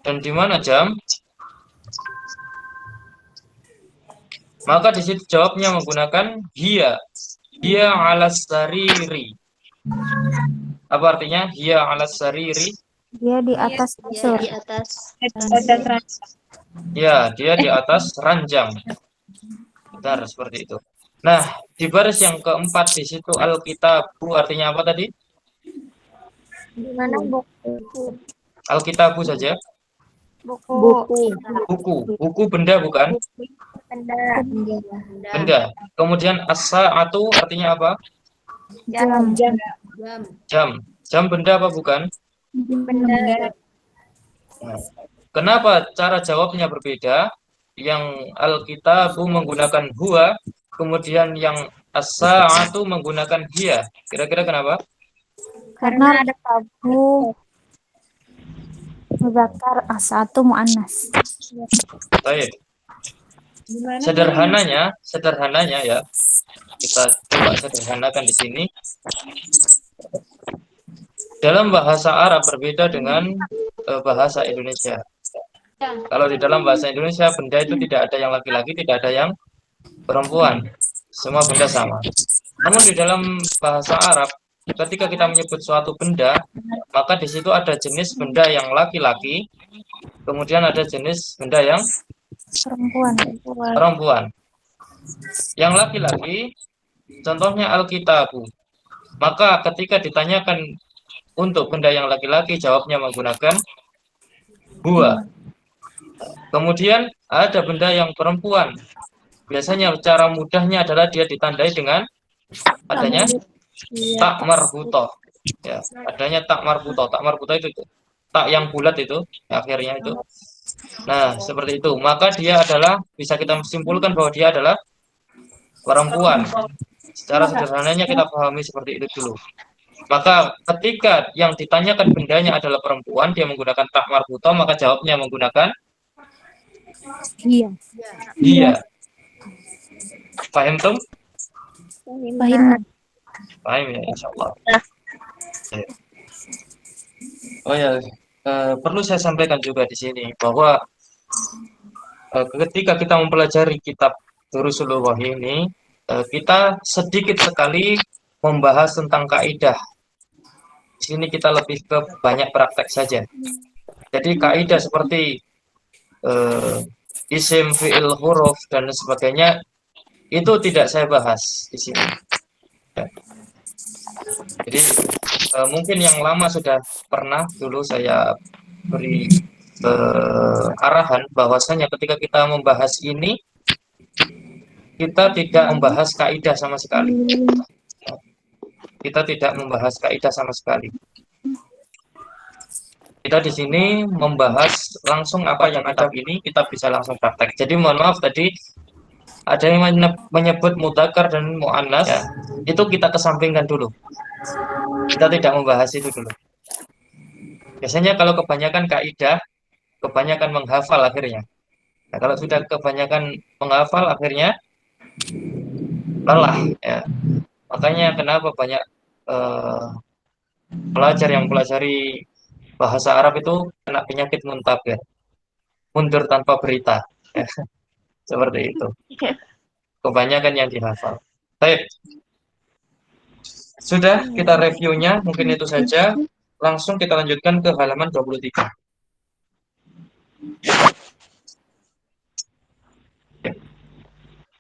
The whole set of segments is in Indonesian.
Dan di mana jam? Maka di situ jawabnya menggunakan hiya. Hiya 'alas sariri. Apa artinya hiya 'alas sariri? Dia di atas Dia kasur. di atas Ya, dia di atas ranjang. Benar, seperti itu. Nah, di baris yang keempat di situ alkitabu artinya apa tadi? di mana buku? Alkitabu saja. Buku. Buku. Buku benda bukan? Benda. Benda. Kemudian as-sa'atu artinya apa? Jam. Jam. Jam benda apa bukan? Benda. Nah, kenapa cara jawabnya berbeda? Yang alkitabu menggunakan huwa, kemudian yang as-sa'atu menggunakan hiya. Kira-kira kenapa? Karena ada tabu muzakkar as-satu muannas. Baik. Sederhananya ya, kita coba sederhanakan di sini. Dalam bahasa Arab berbeda dengan bahasa Indonesia. Kalau di dalam bahasa Indonesia benda itu tidak ada yang laki-laki, tidak ada yang perempuan. Semua benda sama. Namun di dalam bahasa Arab, ketika kita menyebut suatu benda, maka di situ ada jenis benda yang laki-laki, kemudian ada jenis benda yang perempuan. Yang laki-laki, contohnya Alkitabu. Maka ketika ditanyakan untuk benda yang laki-laki, jawabnya menggunakan huwa. Kemudian ada benda yang perempuan. Biasanya cara mudahnya adalah dia ditandai dengan adanya tak marbutoh. Ya, adanya tak marbutoh. Tak marbutoh itu tak yang bulat itu, akhirnya itu. Nah, seperti itu. Maka dia adalah, bisa kita simpulkan bahwa dia adalah perempuan. Secara sederhananya kita pahami seperti itu dulu. Maka ketika yang ditanyakan bendanya adalah perempuan, dia menggunakan tak marbutoh, maka jawabnya menggunakan Iya. iya. Paham tuh? Paham. Paham ya, insya Allah. Oh ya, perlu saya sampaikan juga di sini bahwa ketika kita mempelajari kitab Durusul Wahyi ini, kita sedikit sekali membahas tentang kaidah. Di sini kita lebih ke banyak praktek saja. Jadi kaidah seperti isim, fi'il, huruf dan sebagainya itu tidak saya bahas di sini. Ya. Jadi mungkin yang lama sudah pernah dulu saya beri arahan bahwasanya ketika kita membahas ini kita tidak membahas kaidah sama sekali. Kita tidak membahas kaidah sama sekali. Kita di sini membahas langsung apa yang ada ini, kita bisa langsung praktek. Jadi mohon maaf tadi ada yang menyebut mudzakkar dan muannas, ya, itu kita kesampingkan dulu. Kita tidak membahas itu dulu. Biasanya kalau kebanyakan kaidah, kebanyakan menghafal akhirnya. Nah, kalau sudah kebanyakan menghafal akhirnya lelah. Ya. Makanya kenapa banyak pelajar yang mempelajari bahasa Arab itu kena penyakit muntabir, mundur tanpa berita. Ya. Seperti itu. Kebanyakan yang dihafal. Baik. Sudah kita reviewnya, mungkin itu saja. Langsung kita lanjutkan ke halaman 23.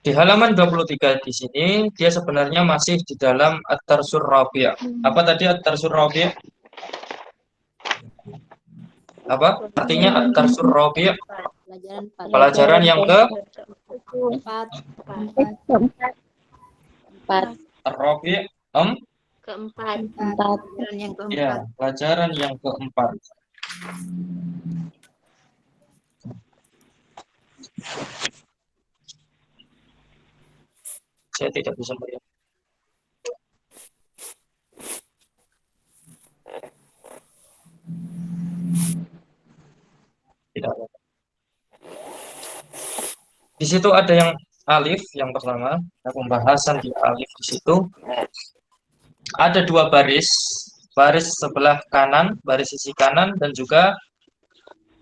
Di halaman 23 di sini, dia sebenarnya masih di dalam At-Tarsur Rabi'. Apa tadi At-Tarsur Rabi'? Apa? Artinya At-Tarsur Rabi'. Pelajaran yang keempat. Rabi' Keempat. Yang keempat. Ya, pelajaran yang keempat. Saya tidak bisa melihat. Tidak ada. Di situ ada yang alif yang pertama, pembahasan di alif di situ. Ada dua baris, baris sebelah kanan, baris sisi kanan dan juga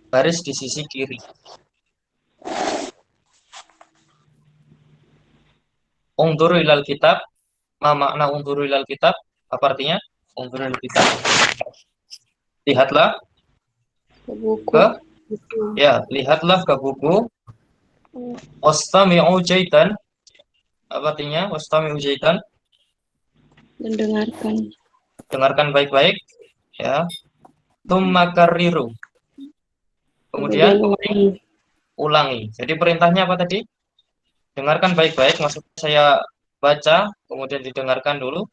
baris di sisi kiri. Ungduru ilal kitab. Ma makna ungduru ilal kitab? Apa artinya? Ungduru ilal kitab. Lihatlah Buku. ke lihatlah ke buku. Wastami'u jaitan. Apa artinya? Wastami'u jaitan. Mendengarkan. Dengarkan baik-baik, ya. Tsumma karriru. Kemudian ulangi. Jadi perintahnya apa tadi? Dengarkan baik-baik, maksudnya saya baca, kemudian didengarkan dulu.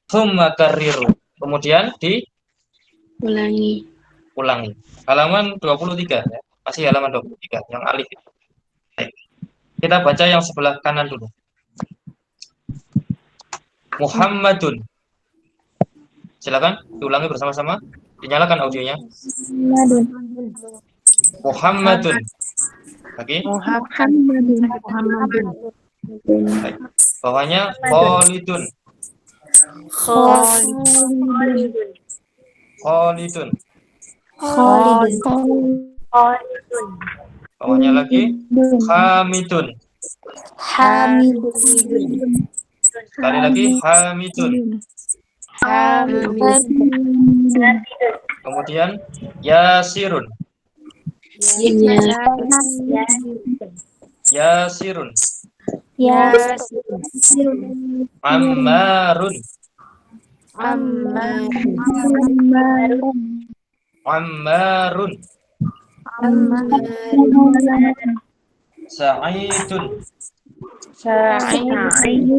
Tsumma karriru. Kemudian ulangi. Halaman 23 ya. Masih halaman 23 yang alif. Baik. Kita baca yang sebelah kanan dulu. Muhammadun. Silakan diulangi bersama-sama. Dinyalakan audionya. Muhammadun. Lagi. Muhammadun. Baik. Bawahnya Khalidun. Khalidun. Bawahnya lagi Hamidun. Sekali lagi Hamidun. Kemudian Yasirun. Yasirun. Ammarun. Ammarun. Sa'idun. Sa'idun.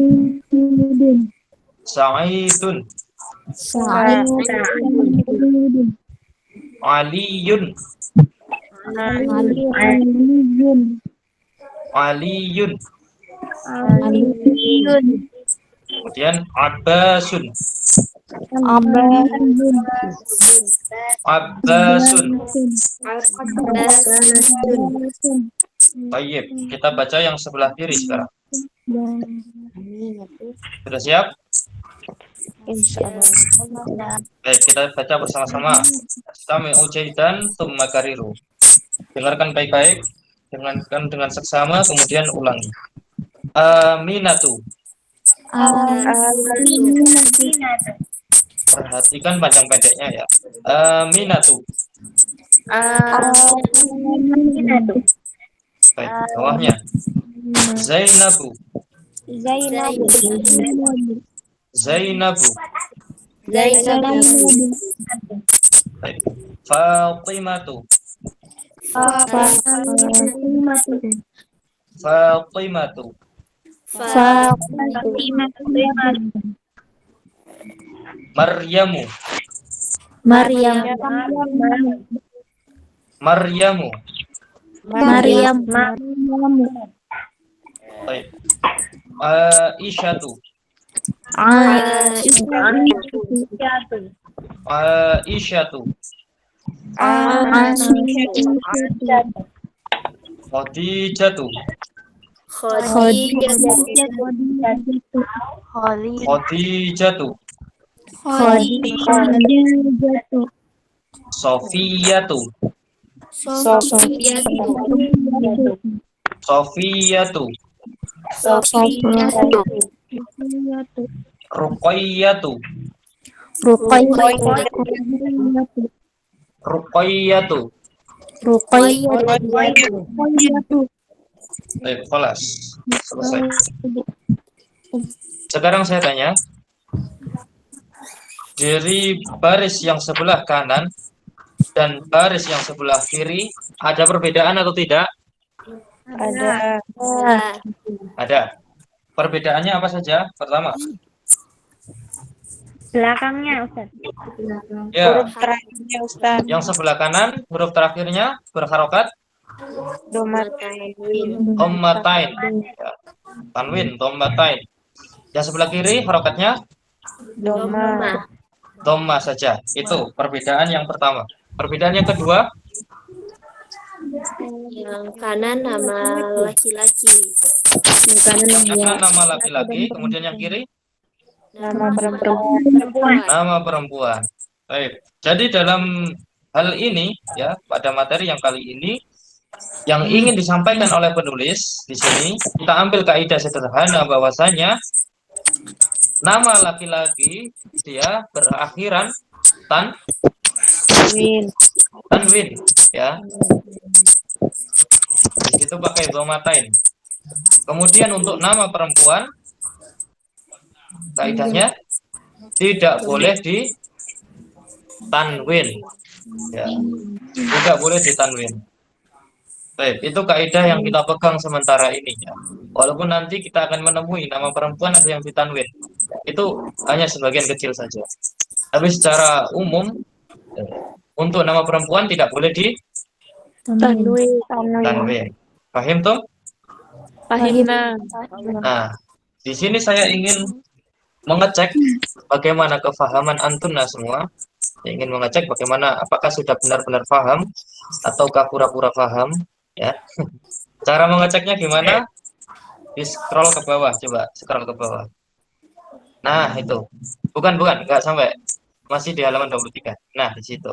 Aliyun. Aliyun. Kemudian Abbasun. Abbasun. Baik, kita baca yang sebelah kiri sekarang. Sudah siap? Baik, kita baca bersama-sama. Sami'u jaidan tsumma kariru. Dengarkan baik-baik, dengarkan dengan seksama, kemudian ulangi. Aminatu. Perhatikan panjang pendeknya ya. Aminatu. Baik, bawahnya. Zainabu. Zainabu. Baik. Fatimatu. Fatimatu. Maryamu. Maryamu. Baik. Aisyatu. Aisyatu. Khadijatu. Khadijatu. Sofiyatu. Sofiyatu. Ruqayyatu. Ruqayyatu. Baik, kelas. Selesai. Sekarang saya tanya, dari baris yang sebelah kanan dan baris yang sebelah kiri ada perbedaan atau tidak? Ada. Perbedaannya apa saja? Pertama, Belakangnya, Ustaz. ya, Huruf terakhirnya, Ustaz. yang sebelah kanan huruf terakhirnya berharokat dhammatain. Ya. Tanwin dhammatain. Yang sebelah kiri harokatnya dhamma saja. Itu perbedaan yang pertama. Perbedaan yang kedua, Yang kanan nama laki-laki. yang kanan nama laki-laki, kemudian yang kiri Nama perempuan. nama perempuan. Baik. Jadi dalam hal ini ya, pada materi yang kali ini yang ingin disampaikan oleh penulis di sini, kita ambil kaidah sederhana bahwasanya nama laki-laki dia berakhiran Win. tanwin ya. Di situ pakai dhomatain. Kemudian untuk nama perempuan kaidahnya tidak boleh di tanwin ya. Tidak boleh di tanwin. Baik, itu kaidah yang kita pegang sementara ini ya. Walaupun nanti kita akan menemui nama perempuan ada yang ditanwin. Itu hanya sebagian kecil saja. Tapi secara umum untuk nama perempuan tidak boleh di Tanwin. tanwin. Paham toh? Pahimna. Nah, di sini saya ingin mengecek bagaimana kefahaman antuna semua. Saya ingin mengecek bagaimana apakah sudah benar-benar paham ataukah pura-pura paham ya. Cara mengeceknya gimana? Di scroll ke bawah, coba scroll ke bawah. Nah, itu. Bukan, enggak sampai. Masih di halaman 23. Nah, di situ.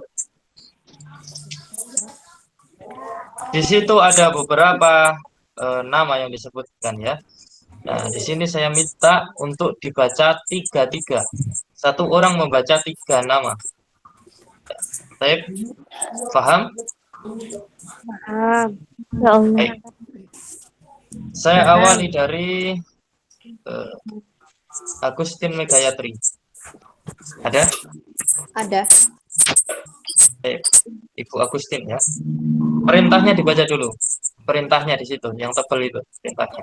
Di situ ada beberapa nama yang disebutkan ya. Nah, di sini saya minta untuk dibaca 3-3. Satu orang membaca 3 nama. Saya paham? Paham. Ya Allah. Baik. Saya awali dari Agustin Megayatri. Ada? Ada. Baik. Ibu Agustin ya. Perintahnya dibaca dulu. Perintahnya di situ, yang tebal itu perintahnya.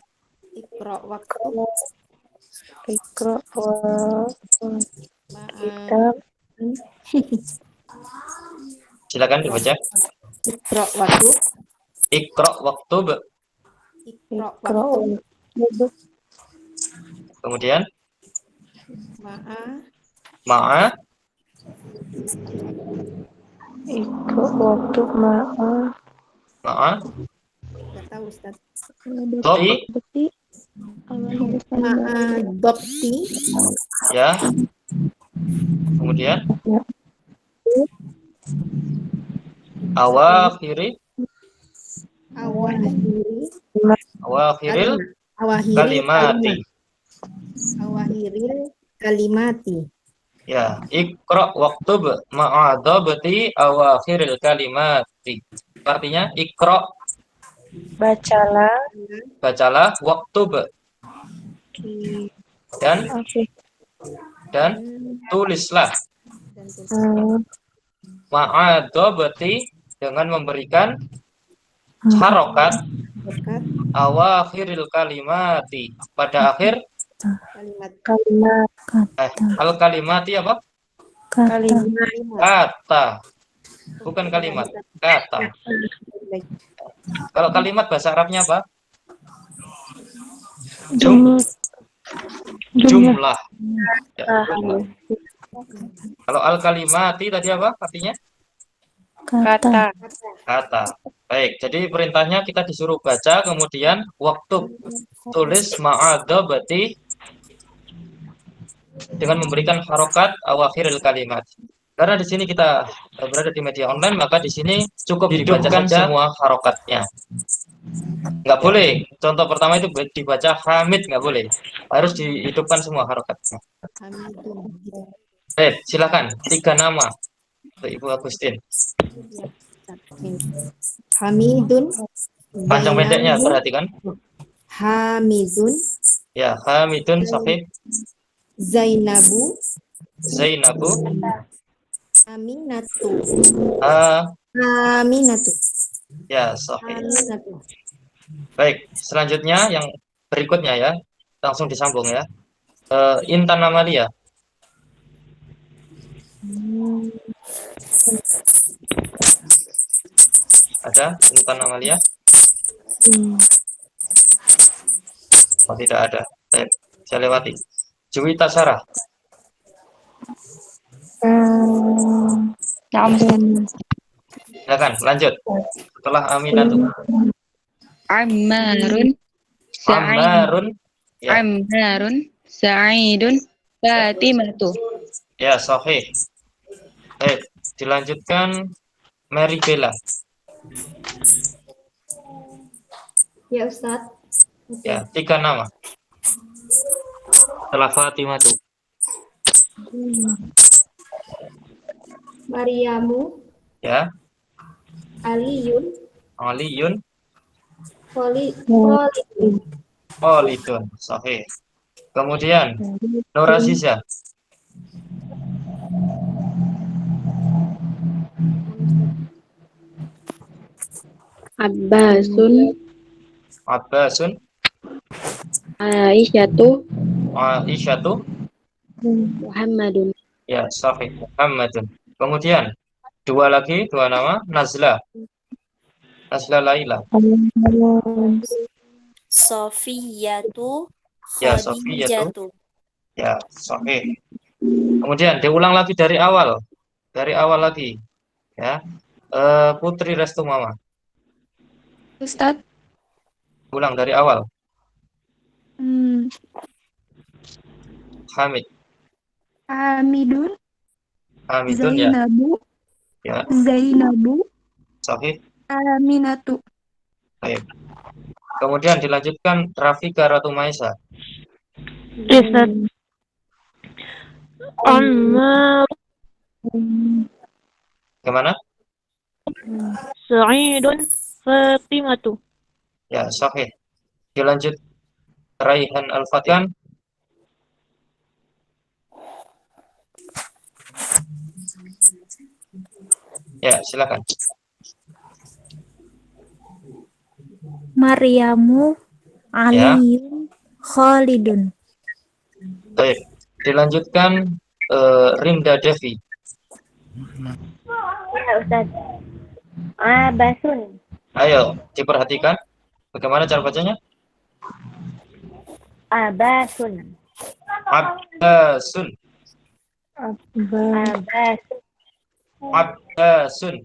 Ikro waktu. Ikro kita. Silakan dibaca. Ikro waktu. Iqra waktub. Ikro waktu. Kemudian Ma'a. ma'a. Ikro waktu ma'a. Ma'a. Gak tahu Ustaz. Doti. Ma'a dokti. Ya. Kemudian awakhiri. Awahiri. Awakhiril Awahiri. kalimati. Awahiril kalimati. Ya, Iqra waktub ma'adabti awakhiril kalimati. Artinya Iqra, bacalah, waktub dan tulislah, ma'adabti dengan memberikan harokat awakhiril kalimati pada akhir Kalimat. al kalimati apa? Kata, bukan kalimat, kata. Kalau kalimat bahasa Arabnya apa? Jumlah. Ya, jumlah. Kalau al kalimati tadi apa artinya? Kata. Baik, jadi perintahnya kita disuruh baca, kemudian waktu tulis ma'adabti dengan memberikan harokat awakhiril kalimat. Karena di sini kita berada di media online, maka di sini cukup dibacakan semua harokatnya. Nggak boleh. Contoh pertama itu dibaca Hamid, nggak boleh. Harus dihidupkan semua harokatnya. Baik, silakan 3 nama untuk Ibu Agustin. Hamidun. Panjang pendeknya perhatikan. Hamidun. Ya, Hamidun sahih. Zainabu. Aminatu. Aminatu. Ya, sahih. Aminatu. Baik, selanjutnya yang berikutnya ya. Langsung disambung ya. Intan Amalia. Ada Intan Amalia? Oh, tidak ada. Baik, saya lewati. Juwita Sarah. Silakan, lanjut. Setelah Aminatu. Ammarun Ammarun. Ya, Ammarun Sa'idun Fatimatu. ya sahih. Baik, dilanjutkan Mary Bella. Ya Ustadz. Oke. Ya, 3 nama. Setelah Fatimah tuh. Mariamu, Ya, Aliyun, Aliyun, Khalidun, Khalidun. Sahih. Kemudian Nur Aziza. Abbasun. Abbasun, Aisyatu. Aisyatu. Muhammadun. Ya, sahih. Muhammadun. Kemudian dua nama, Nazla. Nazla Laila. Sofiyatu Ya, Sofiyatu. Khadijatu. Ya, sahih. Kemudian diulang lagi dari awal. Dari awal lagi. Ya. Putri Restu Mama. Ustadz. Ulang dari awal. Hamid. Hamidun. Hamidun ya. Zainabu. Ya, Zainabu. sahih. Aminatu. Baik. Kemudian dilanjutkan Rafika Ratu Maisa. Ustadz. Ammar. Gimana? Sa'idun. Fatimatu. Ya, sahih. Dilanjut Raihan Al-Fatihan. Ya, silakan. Maryamu, Ya, Aliyun, Khalidun. baik. Dilanjutkan Rinda Devi. Ya Ustadz. Abasun. Ayo, diperhatikan. Bagaimana cara bacanya? Abasun. Abbasun. Abasun. Abbasun.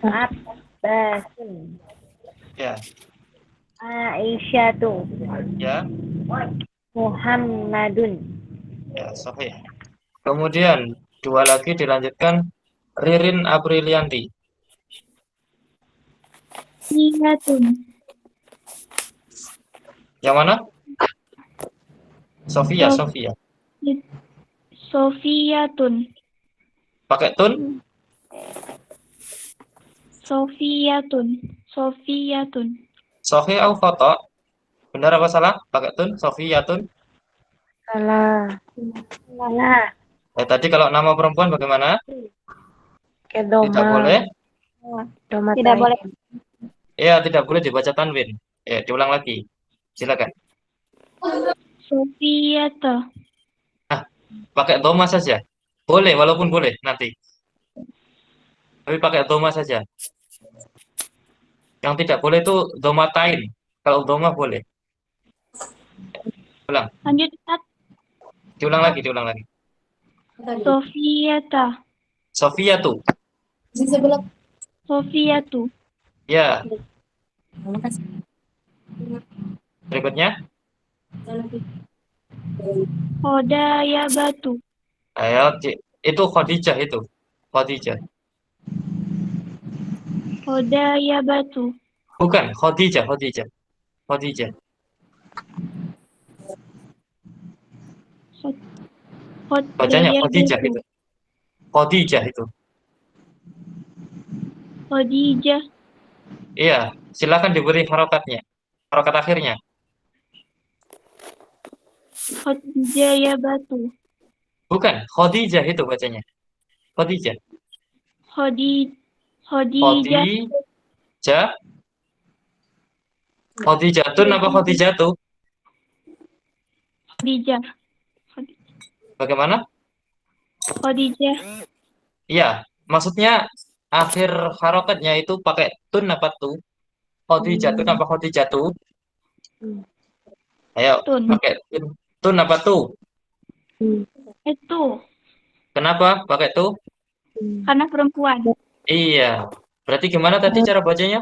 Abasun. Ya, Aisyatu. ya, Muhammadun. ya, sahih. Kemudian dua lagi dilanjutkan Ririn Aprilianti. Sofiyatun. Yang mana? Sofia. Sofiyatun. Pakai tun? Sofiyatun. Sahih atau khoto? Benar apa salah? Pakai tun? Sofiyatun. Salah. Tadi kalau nama perempuan bagaimana? Tidak boleh. Tidak boleh. Ya, tidak boleh dibaca tanwin. Ya, diulang lagi. Silakan. Sofiyata. Pakai doma saja. Boleh, walaupun boleh nanti. Tapi pakai doma saja. Yang tidak boleh itu domatain. Kalau doma boleh. Ulang. Lanjut, Ustaz. Diulang lagi. Sofiyata. Sofiyatu. Sofiyatu. Ya. Berikutnya. Hodayabatu. Ayo, itu Khadijah itu. Khadijah. Hodayabatu. Bukan, Khadijah. Bacanya Khadijah itu. Khadijah. Iya, silakan diberi harokatnya. Harokat akhirnya. Hodayabatu. Bukan, Khadijah itu bacanya. Khadijah. Khadijah. Khadijatun apa Khadijatu? Khadijah. Bagaimana? Khadijah. Iya, maksudnya akhir harokatnya itu pakai tun apa tu? Khadijatun apa Khadijatu? Ayo, Tun. pakai tun. Tun apa tu? Itu Kenapa pakai tu? karena perempuan. Iya. Berarti gimana tadi cara bacanya?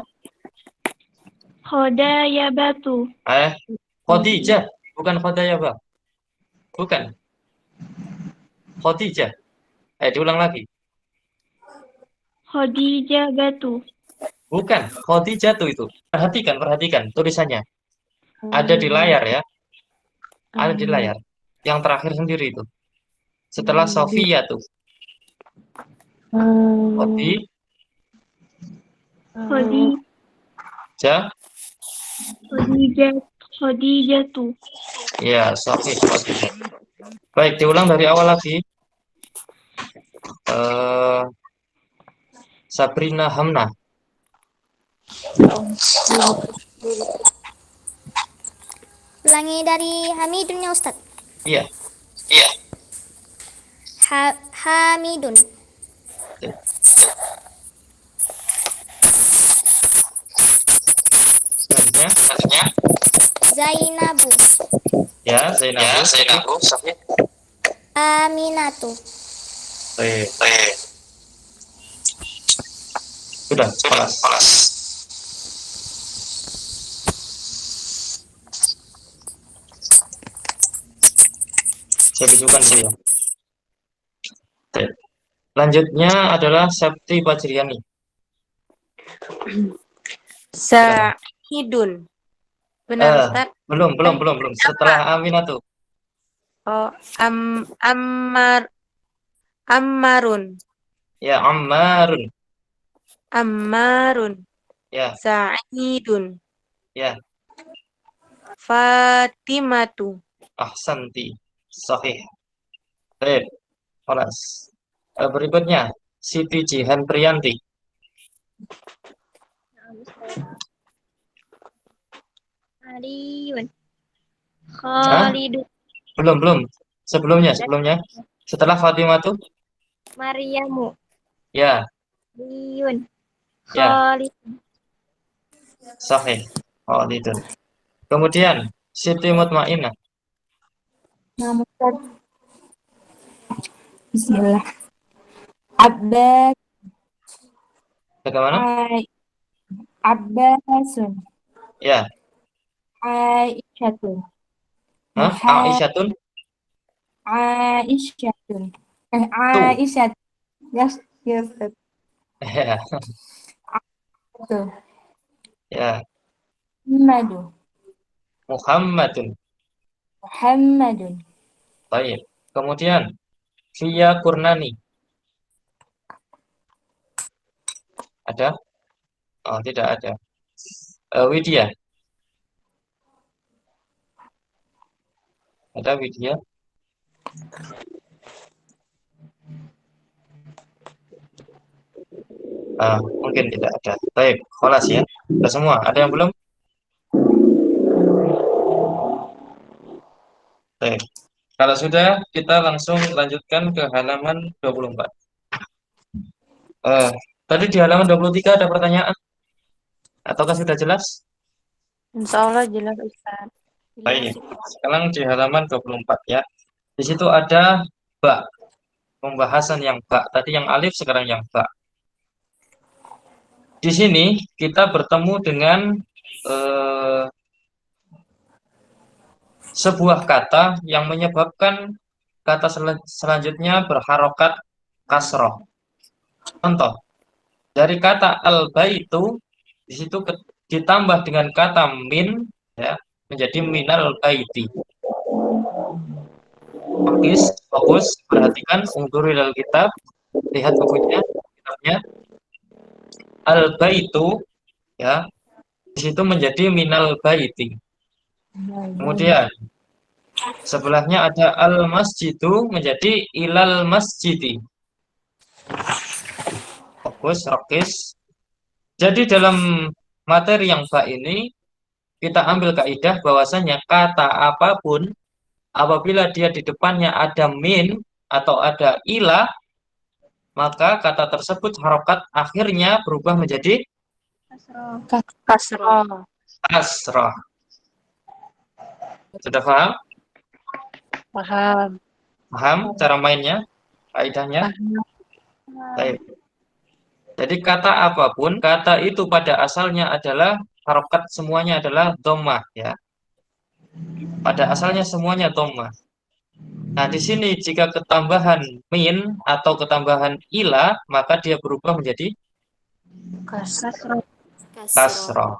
Hodayabatu. Khadijah, bukan Khodayabah. Bukan. Khadijah. Diulang lagi. Khadijatu. Bukan, Khadijatu itu. Perhatikan tulisannya. Ada di layar ya. Ada di layar. Yang terakhir sendiri itu. Setelah Sofia tuh. Khadijah. Khadi- Khadijatu. Ya, Sofia. Khadijah. Baik, diulang dari awal lagi. Sabrina Hamna. Ulangi dari Hamidun ya Ustadz. Iya. Hamidun. Selanjutnya. Zainabu. Ya, Zainabu. Aminatu. Sudah, kelas. Saya bisukan dulu ya. Oke. Lanjutnya adalah Septi Bajriani. Sa'idun. Benar, Ustaz? Belum. Setelah Aminatu. Oh, Ammarun. Ya, Ammarun. Ya, Sa'idun. ya. Fatimatu. Ahsanti. Sahih. Baik, kelas. Berikutnya Siti Jihan Priyanti. Aliyun. Khalidun. Belum. Sebelumnya. Setelah Fatimah tuh, Maryamu. ya, Aliyun. Ya. Khalidun. sahih. Oh, itu. Kemudian Siti Mutmainnah. Bismillah. Abbas. Bagaimana? Abbasun. Ya. Aisyatun. Aisyatun. Aisyatun. Aisyatun. Yes. Ya. Betul. Ya. Muhammadun. Baik. Kemudian Via Kurnani. Ada? Oh, tidak ada. Widya. Ada Widya? Mungkin tidak ada. Baik, kholas ya. Sudah semua. Ada yang belum? Baik. Kalau sudah, kita langsung lanjutkan ke halaman 24. Tadi di halaman 23 ada pertanyaan? Ataukah sudah jelas? Insya Allah jelas, Ustaz. Baik. Sekarang di halaman 24 ya. Di situ ada ba. Pembahasan yang ba. Tadi yang alif, sekarang yang ba. Di sini kita bertemu dengan sebuah kata yang menyebabkan kata selanjutnya berharokat kasroh. Contoh, dari kata al-baitu, di situ ditambah dengan kata min, ya, menjadi minal baiti. Fokus, perhatikan, ungkuri dalam kitab, lihat bukunya, kitabnya. Al-baitu, ya, di situ menjadi minal baiti. Kemudian sebelahnya ada al-masjidu menjadi ilal masjidi. Fokus, rokis. Jadi dalam materi yang ba ini kita ambil kaidah bahwasanya kata apapun apabila dia di depannya ada min atau ada ilah, maka kata tersebut harokat akhirnya berubah menjadi Kasroh. kasrah. Sudah paham? Paham cara mainnya, kaidahnya? Baik. Jadi kata apapun, kata itu pada asalnya adalah harokat, semuanya adalah dhammah ya. Pada asalnya semuanya dhammah. Nah, di sini jika ketambahan min atau ketambahan ila, maka dia berubah menjadi Kasroh. Kasroh. kasroh.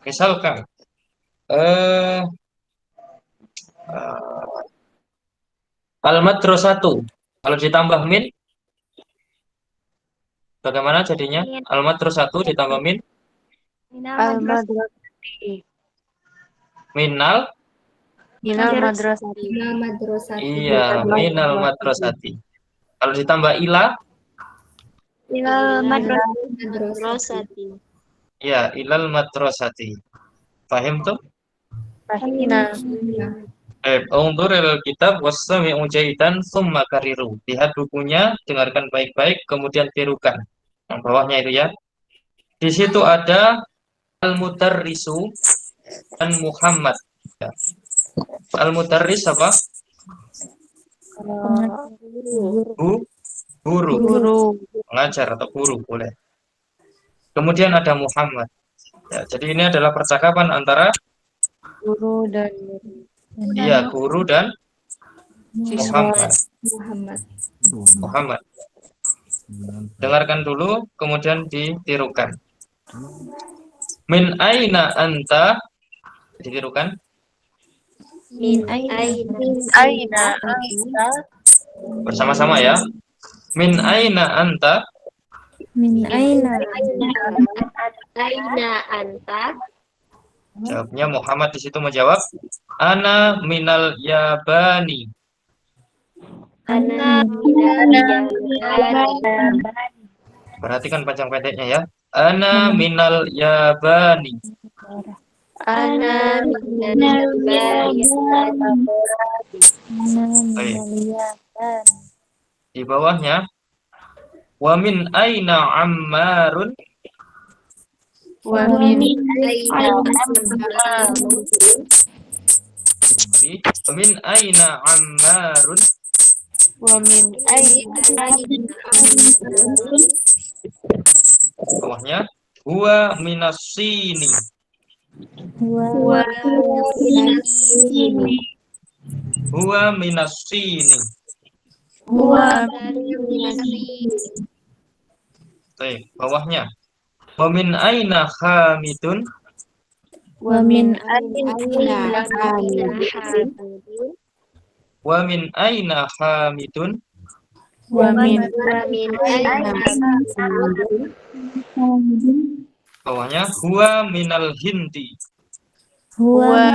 Misalkan eh al-madrasatu. Kalau ditambah min, bagaimana jadinya? Al-madrasatu ditambah min, Minal madrasati. minal, Minal madrasati. iya, minal madrasati. Kalau ditambah ila, Minal madrasati. iya, ilal madrasati. Paham tuh? Fahimna. Unzuril kitab wastami'u jahidan summa kariru. Lihat bukunya, dengarkan baik-baik, kemudian tirukan. Yang bawahnya itu ya. Di situ ada al-mudarrisu dan Muhammad. Ya. Al-mudarris apa? Bu, guru, Guru. pengajar atau guru boleh. Kemudian ada Muhammad. Ya, jadi ini adalah percakapan antara Guru dan guru dan Muhammad. Muhammad. Dengarkan dulu, kemudian ditirukan. Min aina anta, ditirukan. Min aina anta. Bersama-sama ya. Min aina anta, Min aina anta. jawabnya Muhammad di situ menjawab, ana minal Yabani. Ana Perhatikan panjang pendeknya ya. Ana minal Yabani. ana Baik. Di bawahnya, wa min aina Ammarun. wa min Wa min aina Ammarun. wa min aina Bawahnya, huwa minas sini. wa Huwa minas sini. wa Baik, bawahnya, wa min aina Hamidun. wa min aina Wa min aina Hamidun. wa min Bawahnya, huwa minal Hindi. huwa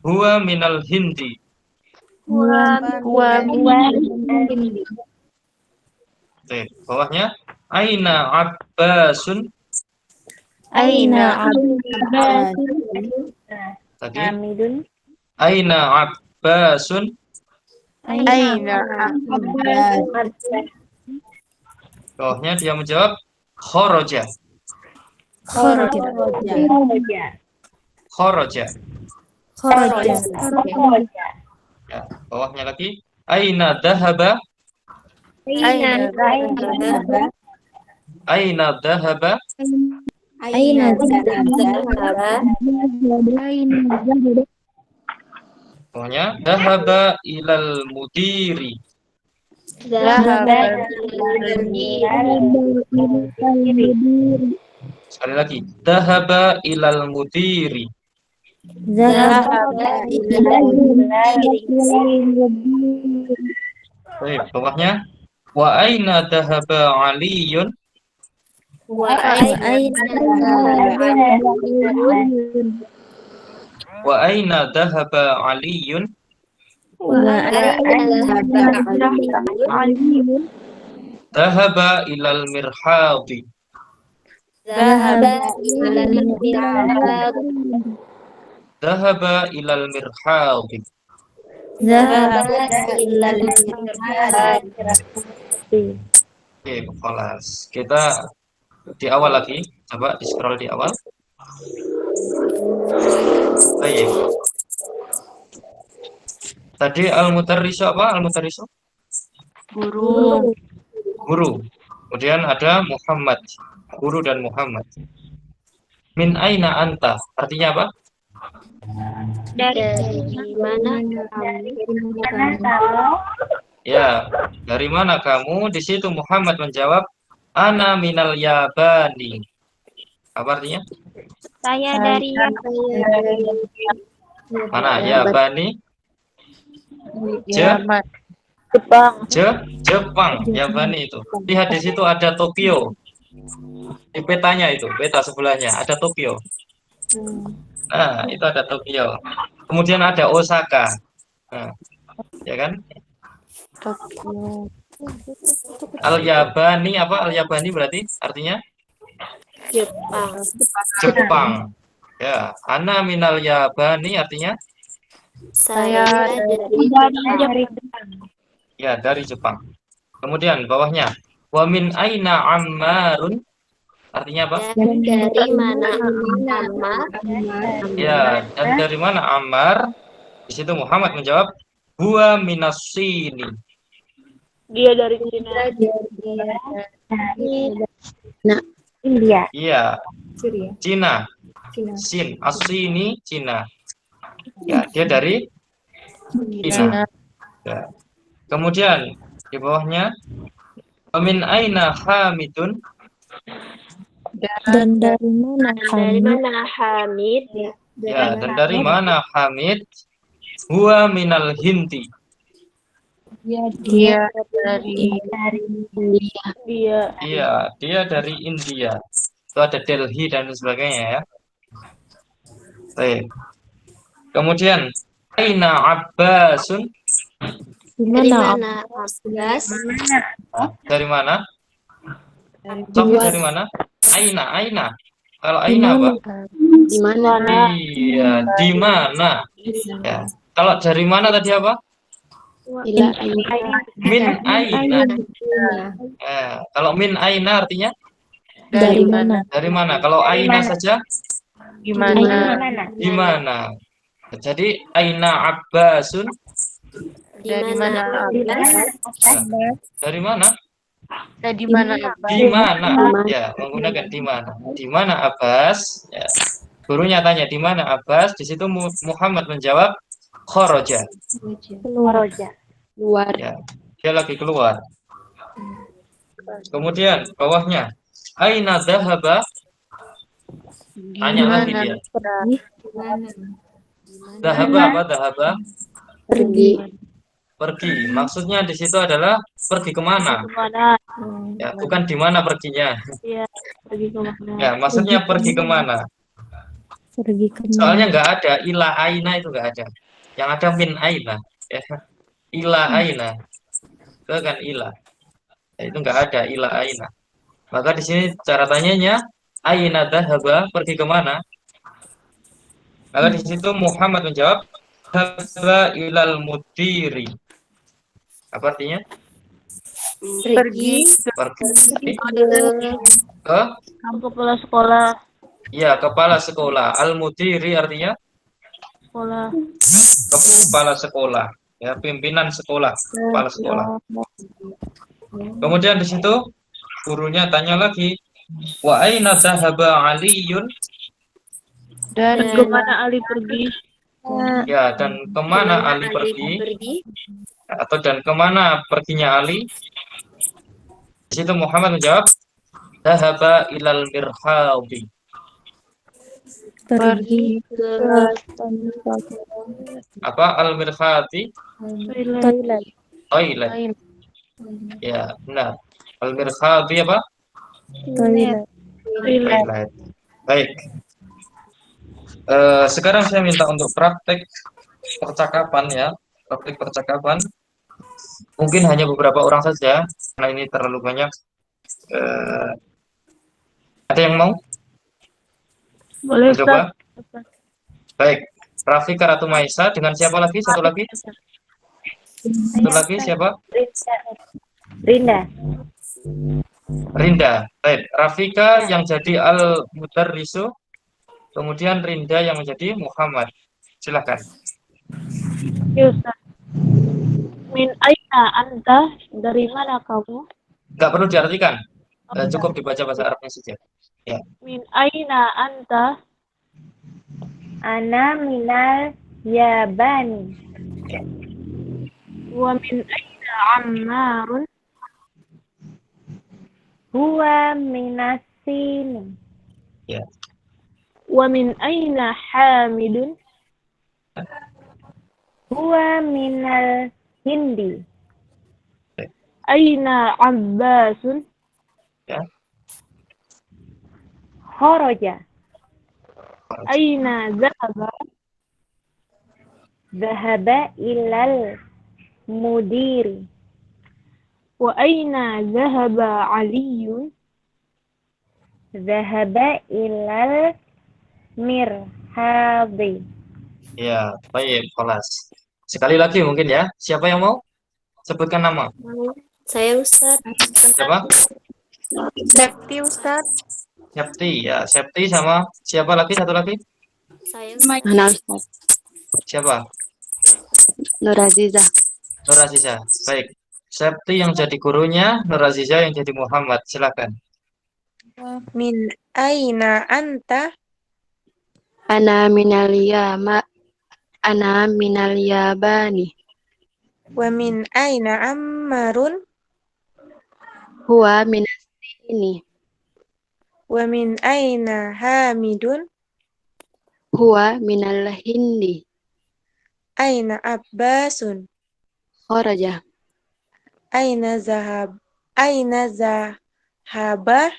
Huwa minal Hindi. Baik, bawahnya, aina Abbasun. aina Tadi, Hamidun aina Abbasun. aina Bawahnya dia menjawab, khoroja. kharaja Khoroja. kharaja Ya, bawahnya lagi, aina dahaba. aina Aina dahaba. Bawahnya, dahaba ilal mudiri. Sekali lagi, dahaba ilal mudiri. Baik, bawahnya, wa aina dahaba aliyun. Wa aina dahaba aliyun. Dahaba ilal mirhadi. Dahaba ilal mirhadi. Oke, kelas. Kita di awal lagi. Coba di scroll di awal. Baik. Tadi al-mudarrisu apa? Al-mudarrisu? guru Guru. Kemudian ada Muhammad. Guru dan Muhammad. Min aina anta? Artinya apa? Dari mana kamu? Ya, dari mana kamu? Di situ Muhammad menjawab, ana minal Yabani. Apa artinya? saya dari Mana Yabani? Yaman. Jepang, Yabani itu. Lihat di situ ada Tokyo. Di petanya itu, peta sebelahnya ada Tokyo. Nah, itu ada Tokyo. Kemudian ada Osaka. Nah, ya kan? Al-Yabani apa? Al-Yabani berarti artinya Jepang. Jepang. Ya, ana minal Yabani artinya Saya dari ya dari Jepang. Kemudian bawahnya wa min aina ammarun artinya apa? dan dari mana nama? Ya, dan dari mana Ammar? Di situ Muhammad menjawab huwa minasini. dia dari Cina. India. Iya, Syria. Cina. Cina. Sin, asini Cina. Ya, dia dari Cina. Ya. Kemudian di bawahnya wa min aina Hamidun. Dan dari mana Hamid? Ya, dan dari mana Hamid? Huwa minal Hindi. Dia dari India. Iya, dia dari India. Itu ada Delhi dan sebagainya ya. Baik. Kemudian aina Abbasun. Dari mana Abbas? Dari mana? Sofi dari mana? Aina. Kalau Aina apa? Di mana? Iya, di mana? Ya. Kalau dari mana tadi apa? Min Aina. Kalau min Aina artinya Dari mana? dari mana? Kalau Aina saja Di mana? di mana? Jadi Aina Abbasun Dari mana dari mana? Di mana? Di mana? Ya, menggunakan di mana? Di mana Abbas? Ya. Gurunya tanya di mana Abbas? Di situ Muhammad menjawab kharaja. Keluar. Ya, dia lagi keluar. Kemudian bawahnya aina dhahaba? Tanya lagi dia. Dhahaba apa? Dhahaba pergi. Maksudnya di situ adalah pergi kemana? Kemana? Ya, bukan di mana perginya. Iya, pergi kemana? Ya, maksudnya pergi kemana? Pergi ke Soalnya nggak ada ila aina itu nggak ada. Yang ada min aina. Ya. Ila aina. Itu kan ila. Ya, itu nggak ada ila aina. Maka di sini cara tanyanya aina dhahaba pergi kemana? Maka di situ Muhammad menjawab dhahaba ilal mudiri. Apa artinya? pergi Pergi ke Kamu kepala sekolah. ya kepala sekolah. Al mudiri artinya Sekolah. kepala sekolah. Ya, pimpinan sekolah, kepala sekolah. Kemudian di situ gurunya tanya lagi, wa aina dhahaba Aliyun? Dan kemana Ali pergi? Ya, dan kemana Ali pergi? Atau dan kemana perginya Ali? Di situ Muhammad menjawab, dhahaba ilal mirhabi. pergi ke Apa al mirhati? toilet. Toilet. Ya, benar. Al mirhati apa? Toilet. Toilet. Baik. Sekarang saya minta untuk praktek percakapan ya, praktek percakapan. Mungkin hanya beberapa orang saja, karena ini terlalu banyak. Ada yang mau Boleh, mencoba? Ustaz. Baik, Rafika Ratu Maisa dengan siapa lagi? Satu lagi? Satu lagi siapa? Rinda. Rinda. Baik, Rafika yang jadi al-mudarrisu, kemudian Rinda yang menjadi Muhammad. Silakan. Ya, Ustaz. Min aina anta? Dari mana kamu? Nggak perlu diartikan, cukup dibaca bahasa Arabnya saja. Ya. Min aina anta? Ana minal Yabani. Wa min aina Ammarun? Huwa minas Sin. Ya. Wa min aina Hamidun? Huwa minal Hindi. Aina Abbasun? Ya. Kharaja. Aina Zahaba? Dhahaba ilal mudiri. Wa aina Zahaba Aliyun? Dhahaba ilal mirhadi. Ya, baik, kelas. Sekali lagi mungkin ya. Siapa yang mau? Sebutkan nama. Saya Ustaz. Siapa? Septi Ustaz. Septi ya. Septi sama siapa lagi? Satu lagi? Saya Mana Ustaz? Siapa? Nur Aziza. Nur Aziza. Baik. Septi yang jadi gurunya, Nur Aziza yang jadi Muhammad. Silakan. Min aina anta? Ana minal yama. Ana minal yabani. Wa min aina Ammarun? Huwa minas sini. Wa min aina Hamidun? Huwa minal hindi. Aina Abbasun? Kharaja. Aina zahaba?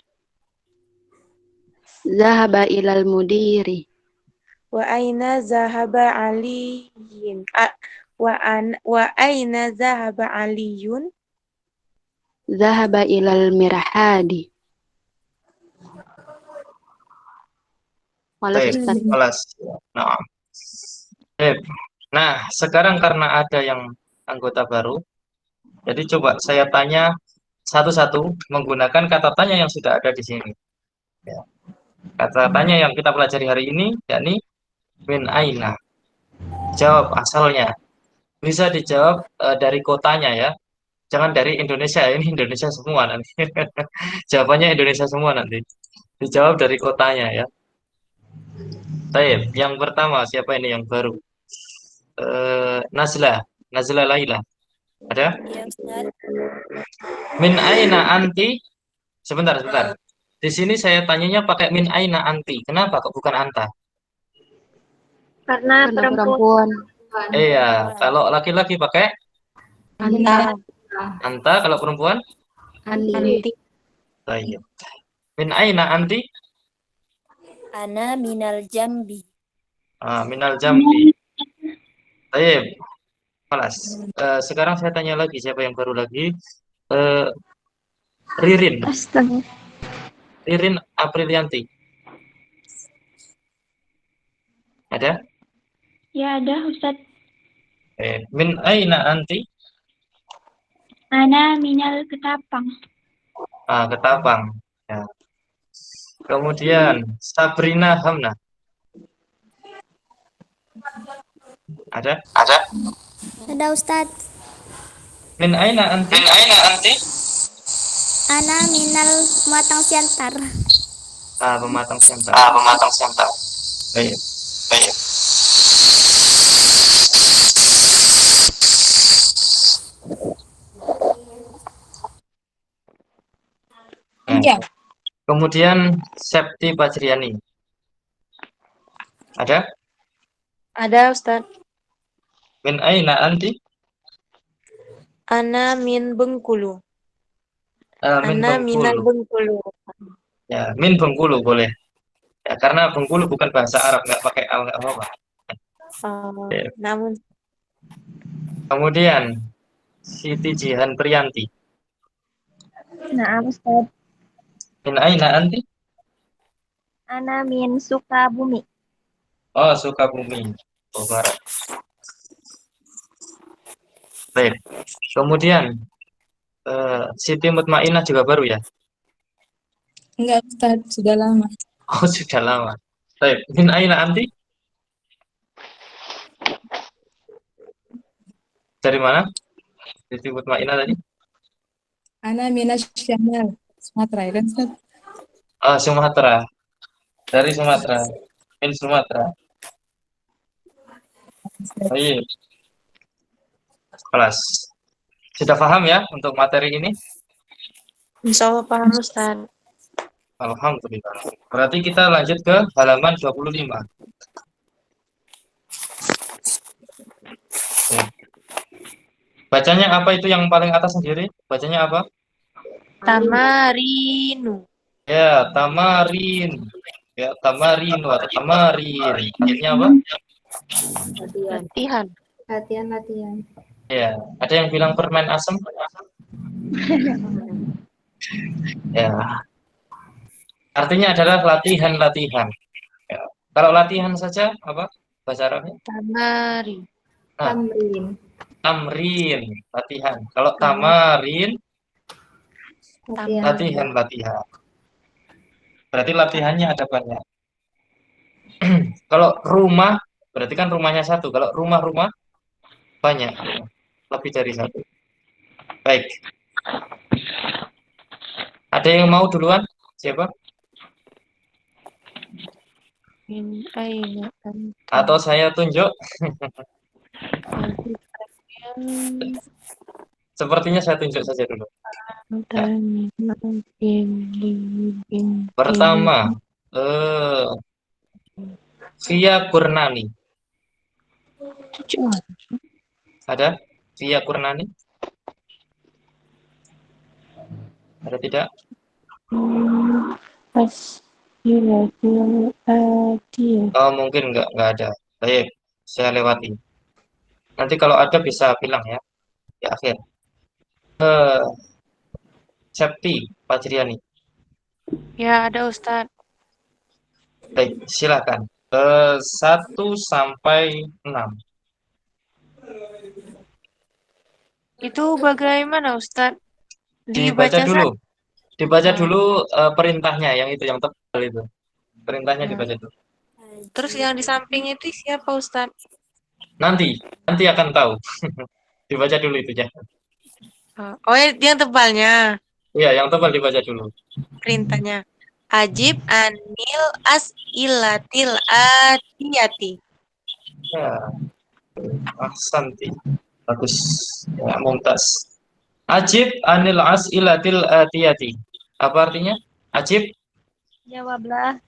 Zahaba ilal mudiri. Wa aina zahaba Aliyin? Wa aina zahaba Aliyun? Zahaba ilal mirhadi. Malas Baik, Ustaz. kelas. Nah. Baik. Nah, sekarang karena ada yang anggota baru, jadi coba saya tanya satu-satu menggunakan kata tanya yang sudah ada di sini. Ya. Kata tanya yang kita pelajari hari ini, yakni min aina. Jawab asalnya. Bisa dijawab dari kotanya ya. Jangan dari Indonesia, ini Indonesia semua nanti. Jawabannya Indonesia semua nanti. Dijawab dari kotanya ya. Baik, yang pertama siapa ini yang baru? Nazla, Nazla Laila. Ada? Ya Ustaz. Min aina anti? Sebentar, sebentar. Di sini saya tanyanya pakai min aina anti. Kenapa kok bukan anta? Karena Karena perempuan. perempuan. Iya, kalau laki-laki pakai Anta. anta, kalau perempuan? Andi. Baik. Min aina anti? Ana minal jambi. Minal jambi. Baik. Kelas. Sekarang saya tanya lagi siapa yang baru lagi? Ririn. Astaga. Ririn Aprilianti. Ada? Ya ada Ustaz. Min aina anti? Ana minal Ketapang. Ketapang. Ya. Kemudian Sabrina Hamna. Ada? Ada. Ada Ustaz. Min aina anti? Min aina anti? Ana minal matang siantar. Pematang siantar. Pematang siantar. Baik. Baik. Iya. Kemudian Septi Pajriani. Ada? Ada Ustaz. Min aina anti? Ana min Bengkulu. Min Ana minal Bengkulu. Bengkulu. Ya, min Bengkulu boleh. Ya, karena Bengkulu bukan bahasa Arab, nggak pakai al, nggak apa-apa. Namun Kemudian Siti Jihan Priyanti. Nah, Ustaz. Min aina anti? Ana min Sukabumi. Oh, Sukabumi. Oh, Barat. Baik. Kemudian Siti Mutmainah juga baru ya? Enggak Ustaz, sudah lama. Oh, sudah lama. Baik. Min aina anti? Dari mana? Siti Mutmainah tadi? Ana minas Syamal, Sumatera ya kan Ustaz? Sumatera. Dari Sumatera. Min Sumatera. Baik, kelas. Sudah paham ya untuk materi ini? Insya Allah paham Ustaz. Alhamdulillah. Berarti kita lanjut ke halaman 25. Oke. Bacanya apa itu yang paling atas sendiri? Bacanya apa? Tamarinu. Ya, tamarin. Ya, tamarinu atau tamarin. Artinya apa? Latihan. Latihan. Ya, ada yang bilang permen asem? Ya, artinya adalah latihan-latihan. Ya. Kalau latihan saja apa bahasa Arabnya? Tamari. Nah, Tamrin. tamrin, latihan. Kalau tamarin, Latihan. latihan-latihan. Berarti latihannya ada banyak. Kalau rumah, berarti kan rumahnya satu. Kalau rumah-rumah banyak, lebih dari satu. Baik. Ada yang mau duluan? Siapa? Min aina anta. Atau saya tunjuk? Sepertinya saya tunjuk saja dulu. Pertama, Via Kurnani. Ada? Via Kurnani? Ada tidak? Oh, mungkin nggak ada. Baik, saya lewati. Nanti kalau ada bisa bilang ya, di akhir. Septi, Fajriani. Ya, ada Ustaz. Baik, silakan. 1 sampai 6. Itu bagaimana Ustaz? Dibaca Dibaca dulu. Dibaca Oh. dulu perintahnya, yang itu, yang tebal itu. Perintahnya Ya. dibaca dulu. Terus yang di samping itu siapa Ustaz? Nanti akan tahu. Dibaca dulu itu ya. Oh, yang tebalnya. Iya, yang tebal dibaca dulu. Perintahnya. Ajib anil as'ilatil atiyati. Ya, ahsanti. Bagus. Ya, mumtaz. Ajib anil as'ilatil atiyati. Apa artinya? Ajib, Jawablah.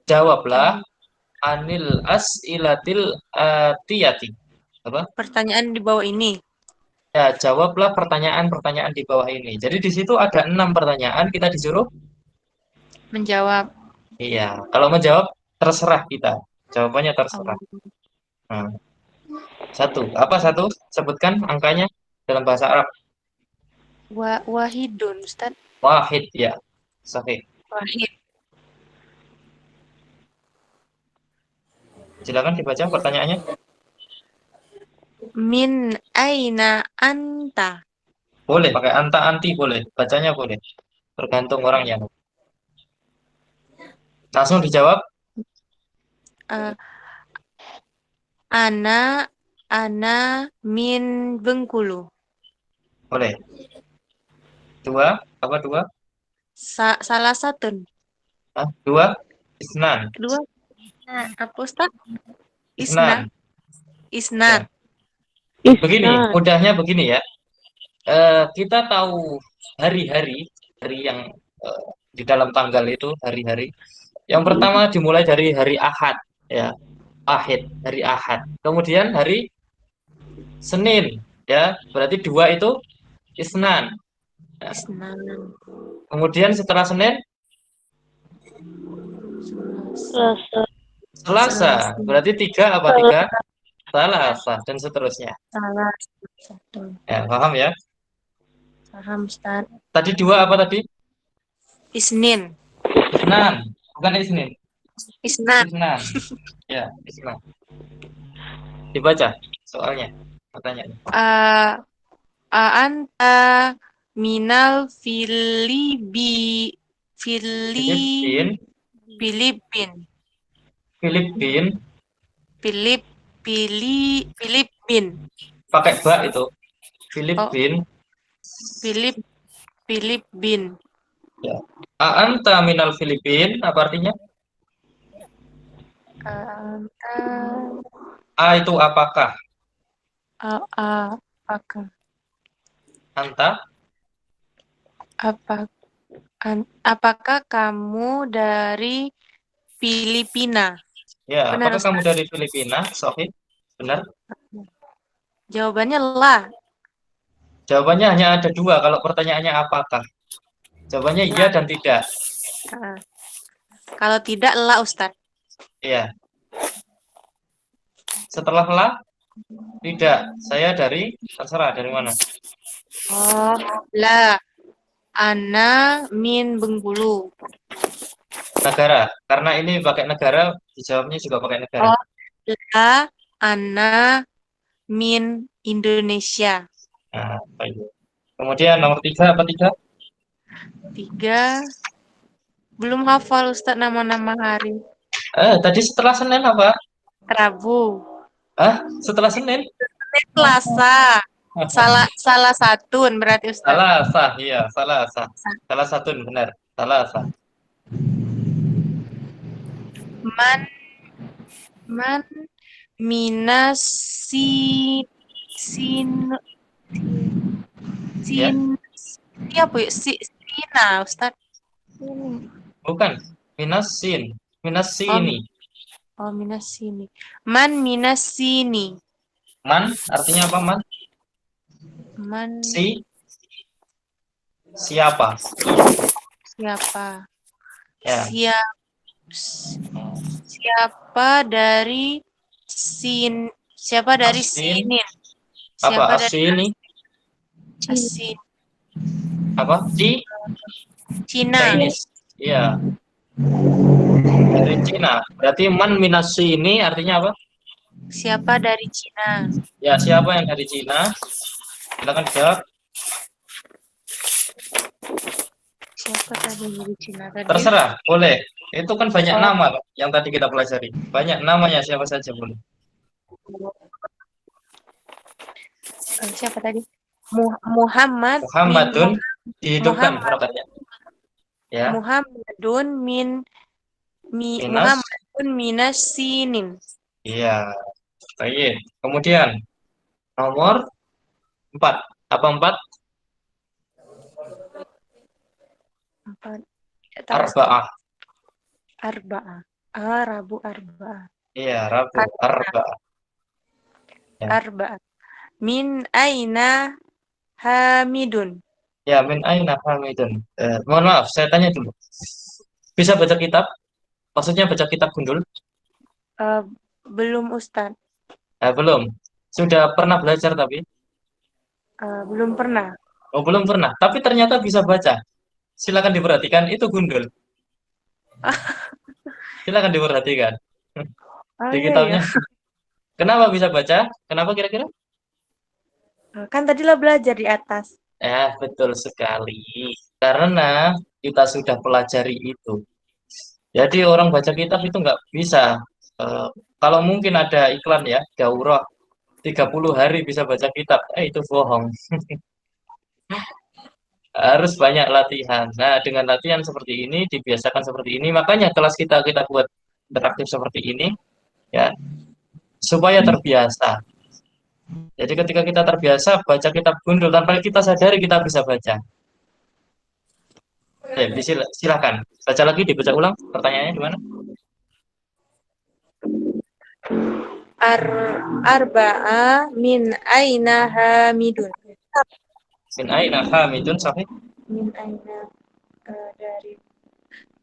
jawablah anil as'ilatil atiyati. Apa? Pertanyaan di bawah ini. Ya, jawablah pertanyaan-pertanyaan di bawah ini. Jadi di situ ada 6 pertanyaan, kita disuruh. Menjawab. Iya, kalau menjawab terserah kita. Jawabannya terserah. Nah, 1. Apa 1? Sebutkan angkanya dalam bahasa Arab. Wahidun Ustaz. Wahid, ya. Sahih. Wahid. Silakan dibaca pertanyaannya. Min aina anta. Boleh pakai anta anti, boleh. Bacanya boleh. Tergantung orangnya. Langsung dijawab. Ana min Bengkulu. Boleh. 2, apa 2? Salah satu. 2, isnan. Kedua. Apa Ustaz? Isnan. Isnan. Begini, mudahnya begini ya. Kita tahu hari-hari yang di dalam tanggal itu hari-hari. Yang pertama dimulai dari hari Ahad, ya. Ahad, hari Ahad. Kemudian hari Senin, ya. Berarti 2 itu Isnan. Ya. Isnan. Kemudian setelah Senin Selasa. Berarti 3 apa 3? Selasa dan seterusnya. Salah satu. Ya, paham ya? Paham Ustaz. Tadi 2 apa tadi? Isnin. Isnan, bukan Isnin. Isnan. Isnan. Ya, Isnan. Dibaca soalnya, pertanyaannya. Anta minal Filipin. Filipin. Pakai ba itu. Filipin. Filipin. Ya. Anta minal Filipin, apa artinya? Anta A itu apakah? Apakah Anta. apa apakah kamu dari Filipina? Ya, Benar, apakah kamu Ustaz. dari Filipina? Sofi, benar? Jawabannya lah. Jawabannya hanya ada dua kalau pertanyaannya apakah. Jawabannya iya dan tidak. Ah. Kalau tidak lah, Ustaz. Iya. Setelah lah, tidak. Saya dari, terserah dari mana. Oh, la. Ana min Bengkulu. Negara. Karena ini pakai negara, dijawabnya juga pakai negara. Oh, la. Ana min Indonesia. Nah, baik. Kemudian nomor 3 apa 3? 3. Belum hafal, Ustaz, nama-nama hari. Tadi setelah Senin apa? Rabu. Setelah Senin? Selasa. Salah satu berarti, Ustaz. Salah sah, iya, salah sah. Salah satu benar, salah sah. Man minasi sin Ya, apa ya? Sina, Ustaz. bukan. Minus sin. Minus sini. Oh, minasini. Man minasini. Man, artinya apa man? Man Siapa? siapa? Ya, Siapa dari siapa dari Asin. sinin? Apa? Siapa dari Asini? Asin? Apa? Cina. Chinese. Iya, dari Cina. Berarti man minus sini artinya apa? Siapa dari Cina? Ya, siapa yang dari Cina? Silakan jawab. Siapa tadi dari Cina tadi? Terserah, boleh. Itu kan banyak Oh. nama Pak, yang tadi kita pelajari. Banyak namanya siapa saja boleh. Siapa tadi? Muhammadun dihidupkan harokatnya. Ya, Muhammadun Minas. Muhammadun minasinin. Iya. Baik. Kemudian nomor 4. Apa 4? Arba'ah. Arba'ah. Rabu arba'ah. Iya, Rabu. Arba'ah. Ya. Arba'ah. Min aina Hamidun. Ya, min aina hamidun. Mohon maaf, saya tanya dulu. Bisa baca kitab? Maksudnya baca kitab gundul? Belum, Ustaz. Belum. Sudah pernah belajar tapi? Belum pernah. Oh, belum pernah. Tapi ternyata bisa baca. Silakan diperhatikan, itu gundul. Silakan diperhatikan. Di Iya, kitabnya. iya. Kenapa bisa baca? Kenapa kira-kira? Kan tadilah belajar di atas. Betul sekali. Karena kita sudah pelajari itu. Jadi orang baca kitab itu nggak bisa. Kalau mungkin ada iklan ya, daurah 30 hari bisa baca kitab. Itu bohong. Harus banyak latihan. Nah, dengan latihan seperti ini, dibiasakan seperti ini, makanya kelas kita buat interaktif seperti ini, ya, supaya terbiasa. Jadi ketika kita terbiasa baca kitab gundul, tanpa kita sadari kita bisa baca. Silakan. Baca lagi, dibaca ulang. Pertanyaannya di mana? Arba'a min aina Hamidun. Min aina hamidun sahih. Min aina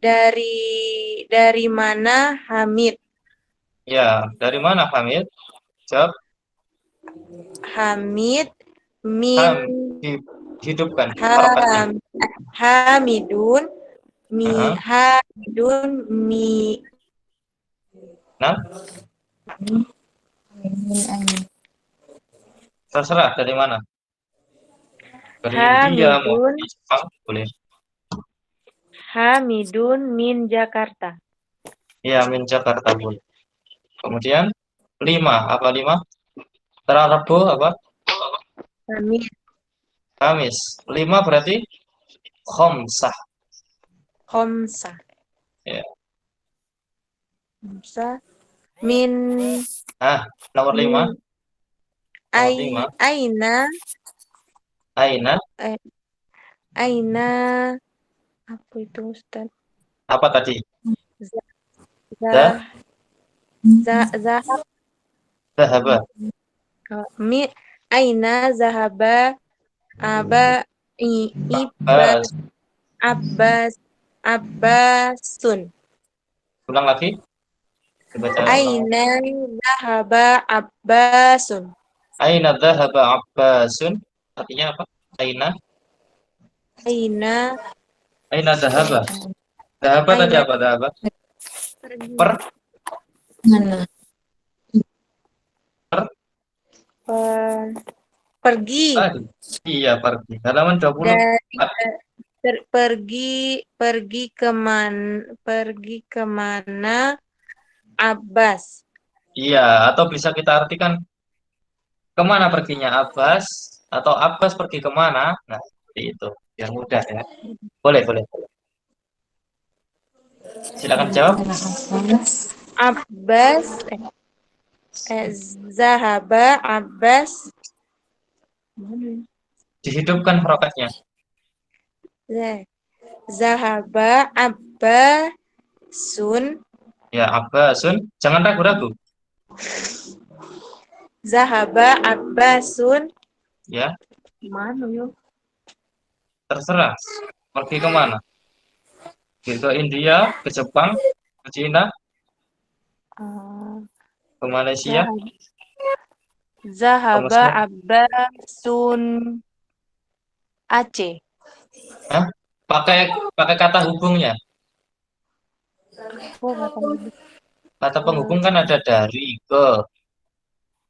dari mana Hamid? Ya, dari mana Hamid? Jawab. Hamid Hidupkan. Harokatnya. Hamidun Aha. Nah, terserah dari mana. Dari India mau di Jepang boleh. Hamidun min Jakarta. Ya, min Jakarta boleh. Kemudian 5, apa 5? Rabu apa? Kamis. 5 berarti khomsah. Ya. Khomsah min Nomor 5. Nomor Ai, 5. aina, Aina. eh, aina, apa itu Ustaz? Apa tadi? Za, Dah. zahab, Zahaba. mi, aina zahaba, aba, ibas, Bas. abbas, abbasun. Ulang lagi. Dibaca ulang. Aina zahaba abbasun. Aina dhahaba Abbasun. Artinya apa? Aina. Aina, Aina dhahaba. Dhahaba tadi aina apa? Dhahaba. pergi. Per. Mana? Per. Pergi Tadi. Iya, pergi. Halaman 20. dari pergi kemana Abbas. Iya, atau bisa kita artikan kemana perginya Abbas atau Abbas pergi kemana? Nah, seperti itu. Biar mudah ya. Boleh, boleh. Silakan jawab. Abbas zahaba Abbas Dihidupkan harokatnya. zahaba Abbasun Ya, Abbasun. Jangan ragu-ragu. zahaba Abbasun Ya, mana yuk? terserah. Pergi kemana? Pergi ke India, ke Jepang, ke Cina, ke Malaysia, ke Zahaba Mesir. Abbasun Aceh. Hah? Pakai pakai kata hubungnya. Oh, Kata penghubung kan ada dari, ke.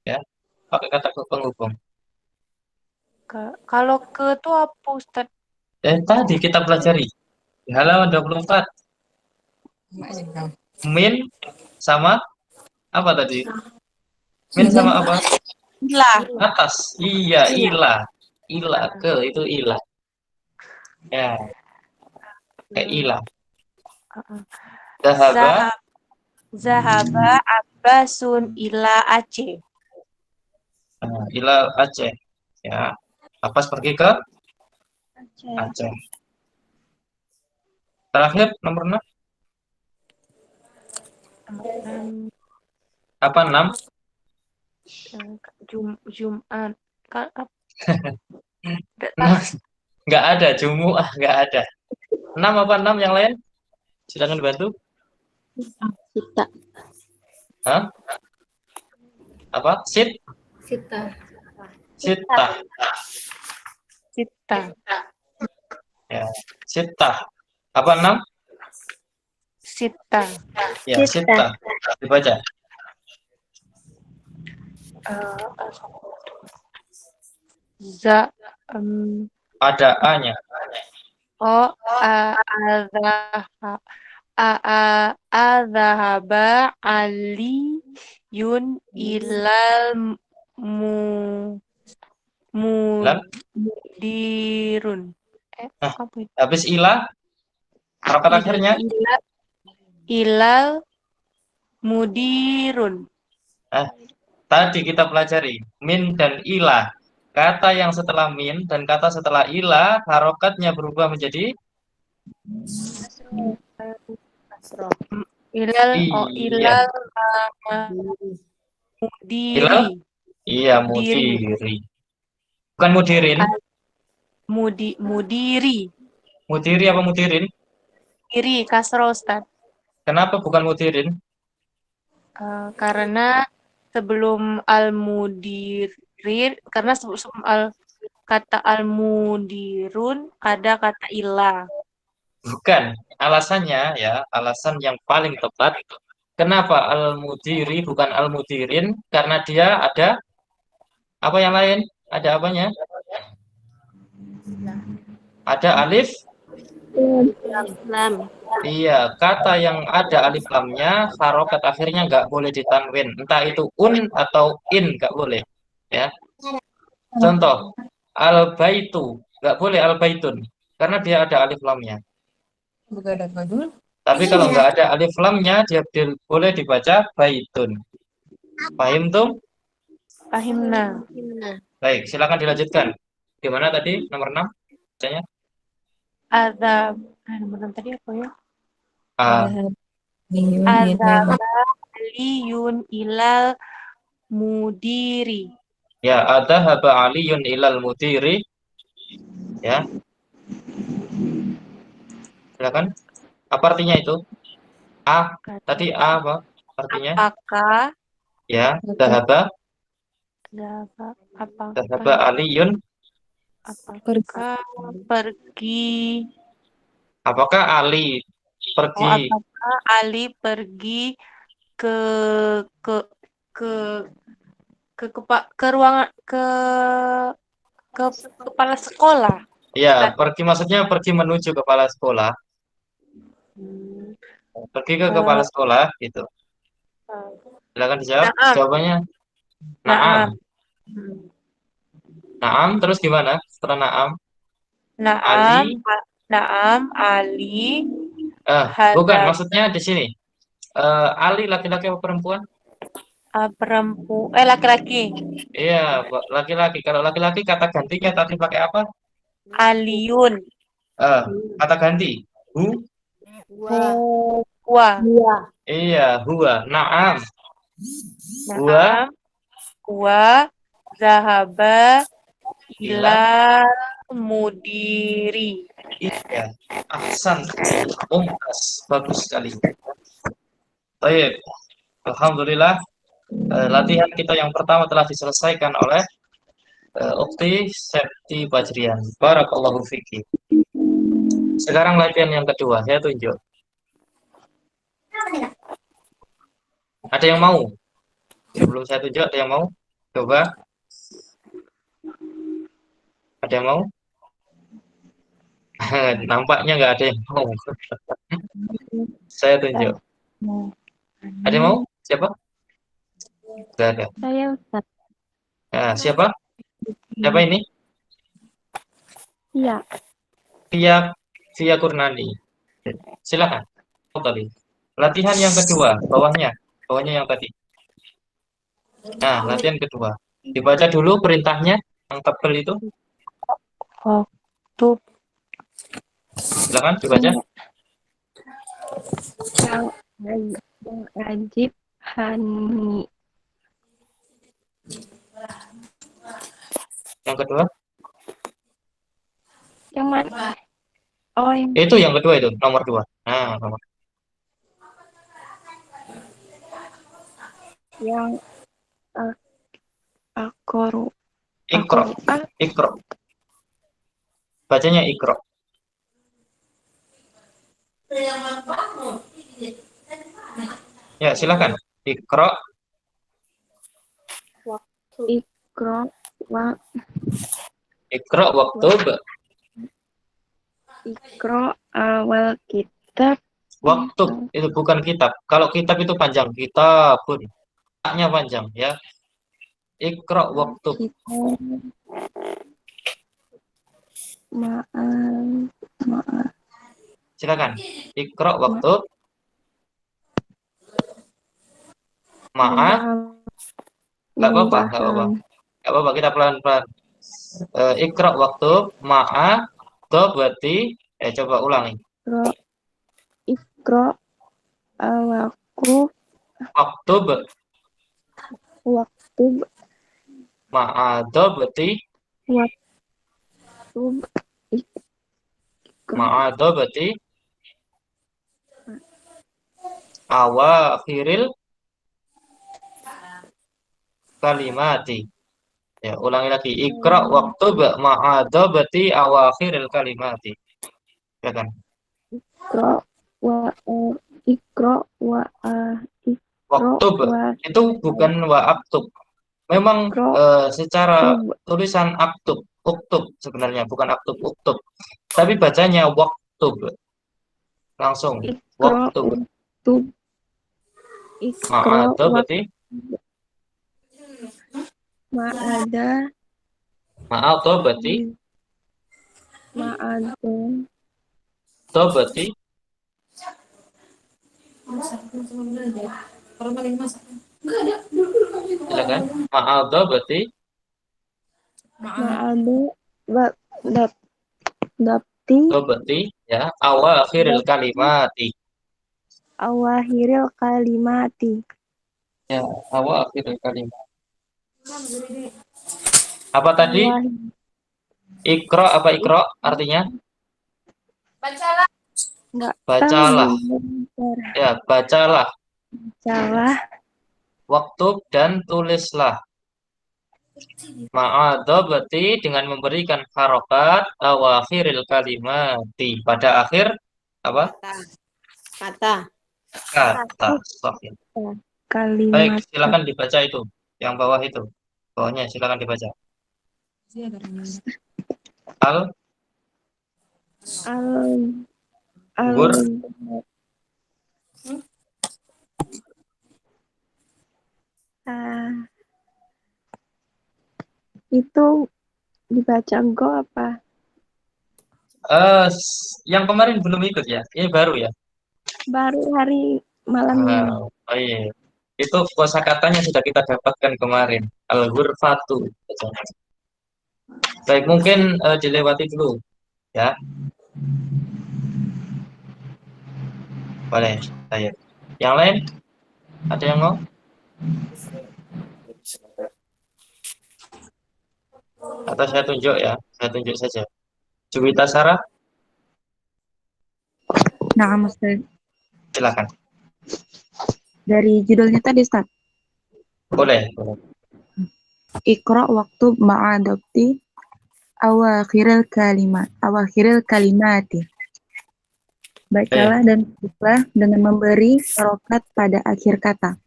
Ya, pakai kata penghubung. Kalau ke tuh apa Ustaz? Tadi kita pelajari di halaman 24. Min sama apa tadi? Min sama apa? Ilah. Atas. Iya, ilah. Ilah, ke itu ilah. Ya, kayak ilah. Dahaba. Zahab Zahaba Abbasun ila Aceh. Nah, ilah Aceh. Ya, Abbas pergi ke Aceh. Terakhir nomor 6. Apa 6? Jumat. Nggak ada, Jumu'ah nggak ada. 6 apa 6 yang lain? Silakan dibantu. Sita. Hah? Apa? Sita. Sita. Sita. Ya, sita. Apa 6? Sita. Ya, sita. Dibaca. Za Ada A-nya. oh azhaba aliyun ilal mu Lan? mudirun. Nah, Apa itu? habis ilah, harokat akhirnya. Ilal mudirun. Tadi kita pelajari min dan ilah. Kata yang setelah min dan kata setelah ilah, harokatnya berubah menjadi Ilal iya. Ilal? mudiri. Iya, mudiri. Bukan mudirin. Mudiri. Mudiri apa mudirin? Diri kasro Ustaz. Kenapa bukan mudirin? Karena sebelum al-mudirin, karena sebelum kata al-mudirun ada kata ilah. Bukan. Alasannya ya, alasan yang paling tepat. Kenapa al-mudiri bukan al-mudirin? Karena dia ada apa yang lain? Ada apanya? Ada alif. Lam. Iya, kata yang ada alif lamnya, harokat akhirnya nggak boleh ditanwin. Entah itu atau in, nggak boleh. Ya. Contoh, al-baitu, nggak boleh al-baitun, karena dia ada alif lamnya. Bukan ada kadul. Tapi kalau nggak ada alif lamnya, dia boleh dibaca baitun. Paham tuh? Fahimna. Baik, silakan dilanjutkan. Gimana tadi nomor 6? Bacanya? Azab. Nomor 6 tadi apa ya? Ah, Azab aliyun ilal mudiri. ya, ada haba aliyun ilal mudiri. Ya, silakan. Apa artinya itu? A, tadi A apa artinya? Apakah Ya, dahaba, dahaba apakah aliyun. apakah pergi Apakah Ali pergi? apakah Ali pergi ke ke ke ke ruangan ke kepala sekolah? Ya, Ustaz. pergi maksudnya pergi menuju kepala sekolah. Hmm, Pergi ke kepala eh, sekolah gitu. Silakan dijawab. Naam, Jawabannya Naam. naam, Hmm. Naam, terus gimana? Setelah Naam, naam, Ali. naam, Ali, Bukan, hadap, maksudnya di sini. Ali laki-laki atau perempuan? laki-laki, Iya, laki-laki. Kalau laki-laki kata gantinya tadi pakai apa? Aliun, Eh, kata ganti. Hu? huwa, Iya, huwa. Naam. Huwa naam, huwa, zahaba, ila. ila, mudiri. Iya. Ahsan. Mumtaz. Bagus sekali. Baik. Alhamdulillah. Latihan kita yang pertama telah diselesaikan oleh Ukti Septi Bajrian. Barakallahu fiki. Sekarang latihan yang kedua, saya tunjuk. Ada yang mau? Sebelum saya tunjuk, ada yang mau? Coba. Ada yang mau? Nampaknya nggak ada yang mau. Saya tunjuk. Ada yang mau? Siapa? Nggak ada. Saya Ustaz. Nah, siapa? Siapa ini? Iya. Via Via Kurnani. Silakan. Oh, tadi. Latihan yang kedua, bawahnya. Bawahnya yang tadi. Nah, latihan kedua. Dibaca dulu perintahnya yang tebel itu. Waktu Silakan dibaca. Yang wajib hani. Yang kedua. Yang mana? Oh, Itu yang kedua itu, nomor 2. Nah, nomor. yang akoru. Ikro. Ikro. Bacanya ikro. Ya, silakan. Ikro. Ikro wa Ikro waktu ikro awal kitab. waktu itu bukan kitab. Kalau kitab itu panjang, kitabun. Taknya panjang ya. Ikro waktu. Kitab maaf. Silakan. Ikro waktu. Ma'a. Nggak apa-apa, nggak apa-apa. Nggak apa-apa, kita pelan-pelan. Ikro waktu. Ma'a. Berarti. Coba ulangi. Ikro awalku Waktu. waktu Ma'a. Berarti. waktu ikro Ma'a. Berarti. Awakhiril kalimati. Ya, ulangi lagi. Ikra waktu ma'adabati awakhiril kalimati. Ya kan? ikro wa ikro wa Waktu wa itu bukan wa aktub. Memang ikro secara tulisan aktub, uktub sebenarnya bukan aktub, uktub. Tapi bacanya waktub. Langsung ikro waktub. waktu ikro Ma'adabati ma'ada ma'adabati ma'ada dobati Silakan. Ma'adha berarti Ma'ada ba- dap dapti berarti ya awakhiril dapti kalimati. awahiril kalimati. Ya, awakhiril kalimat. Apa tadi? Awahir Ikro apa ikro artinya? nggak tahu Bacalah. bentar. Ya, bacalah. Salah Waktu dan tulislah. Ma'adha berarti dengan memberikan harokat awakhiril kalimati. Pada akhir apa? Kata. Kata. satu Stop ya. Baik, kalimat silakan dibaca itu. Yang bawah itu. Bawahnya silakan dibaca. Al al al gur ah, itu dibaca go apa? yang kemarin belum ikut ya. Ini baru ya. Baru hari malam ini. Oh iya. Itu kosakatanya sudah kita dapatkan kemarin. Al-ghurfatu. Baik, mungkin dilewati dulu ya. Boleh, saya. Yang lain? Ada yang mau? Atau saya tunjuk ya? Saya tunjuk saja. Juwita Sarah, Nah, Ustaz. silakan. Dari judulnya tadi, Ustaz. Boleh, boleh. Iqra waktu ma'adabti awakhiril kalimati. Bacalah dan tulislah dengan memberi harokat pada akhir kata.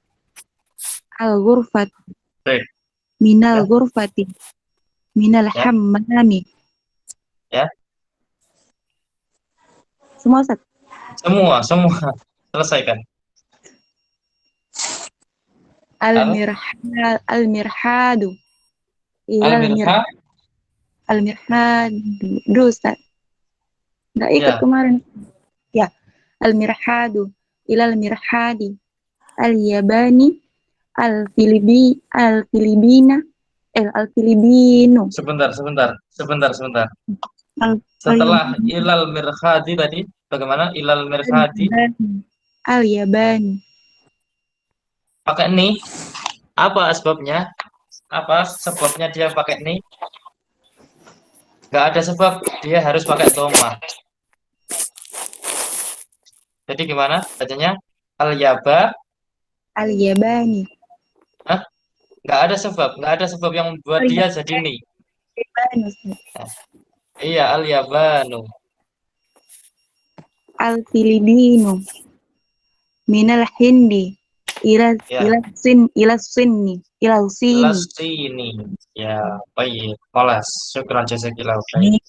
Al-ghurfat Baik. minal ghurfati minal Ya. hammami. Ya. Semua, Ustaz. Semua selesaikan. Al-mirhadu ilal Al-mirha, al-mirhadu, Ustaz. Nggak ikut ya. kemarin. Ya. Al-mirhadu ilal mirhadi al-yabani al-filibina al-filibino. Sebentar. Al- Setelah ilal mirhadi tadi, bagaimana? Ilal mirhadi Al-yabani. pakai ni. Apa sebabnya? Apa sebabnya dia pakai ni? Nggak ada sebab, dia harus pakai doma. Jadi gimana bacanya? Al-yaba, Al-yabani. nggak ada sebab yang membuat dia jadi ni. Al-yabani, Ustaz. Iya, al-yabanu. Al-filibino minal hindi ila Ya. sinni ila sini. Kelas ini. Ya, baik. Kelas. Syukran jazakillah. Baik.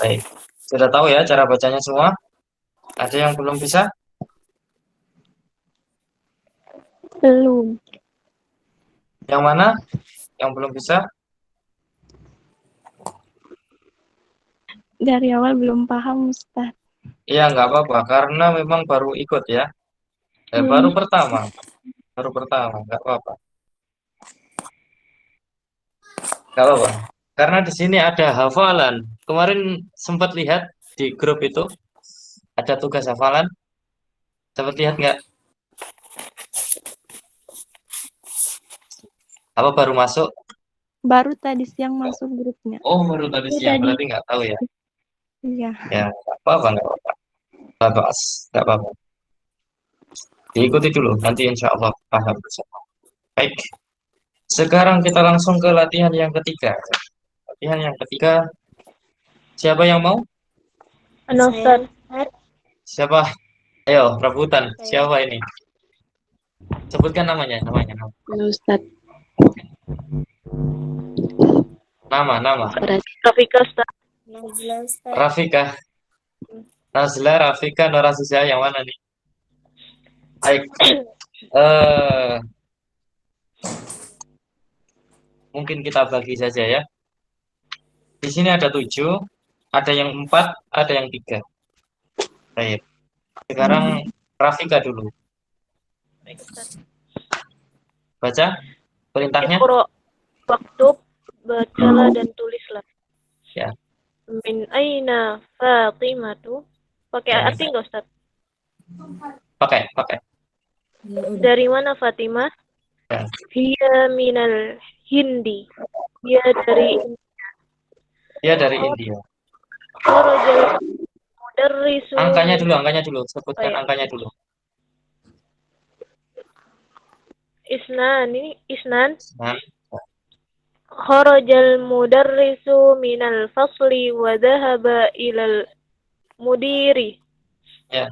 Baik. Sudah tahu ya cara bacanya semua? Ada yang belum bisa? Belum. Yang mana? Yang belum bisa? Dari awal belum paham, Ustaz. Iya, nggak apa-apa. Karena memang baru ikut ya. Baru pertama. Nggak apa-apa. Nggak apa-apa. Karena di sini ada hafalan. Kemarin sempat lihat di grup itu. Ada tugas hafalan. Sempat lihat nggak? Apa baru masuk? Baru tadi siang masuk grupnya. Oh, baru tadi siang. Berarti nggak tahu ya. Iya. Ya, nggak apa-apa. Nggak apa-apa. Diikuti dulu. Nanti insya Allah paham bersama. Baik. Sekarang kita langsung ke latihan yang ketiga. Latihan yang ketiga. Siapa yang mau? Ustaz. Siapa? Ayo, rebutan. Siapa ini? Sebutkan namanya. Ustaz. Nama. Rafika Ustaz. Rafika. Nazla, Rafika, Norasisya. Yang mana nih? Baik. Mungkin kita bagi saja ya. Di sini ada 7, ada yang 4, ada yang 3. Baik. Sekarang Rafika dulu. Baca perintahnya. Iqra, waktub, bacalah dan tulislah. Ya. Min aina Fatimatu. Pakai Ya. arti nggak Ustaz? Pakai. Ya, udah. Dari mana Fatimah? Ya. Hiya minal Hindi. Dia dari Dia dari India. Kharajal mudarrisu. Angkanya dulu. Sebutkan Oh, ya. angkanya dulu. Isnan, ini Isnan. Nah, Kharajal mudarrisu minal fasli wa dhahaba ilal mudiri. ya.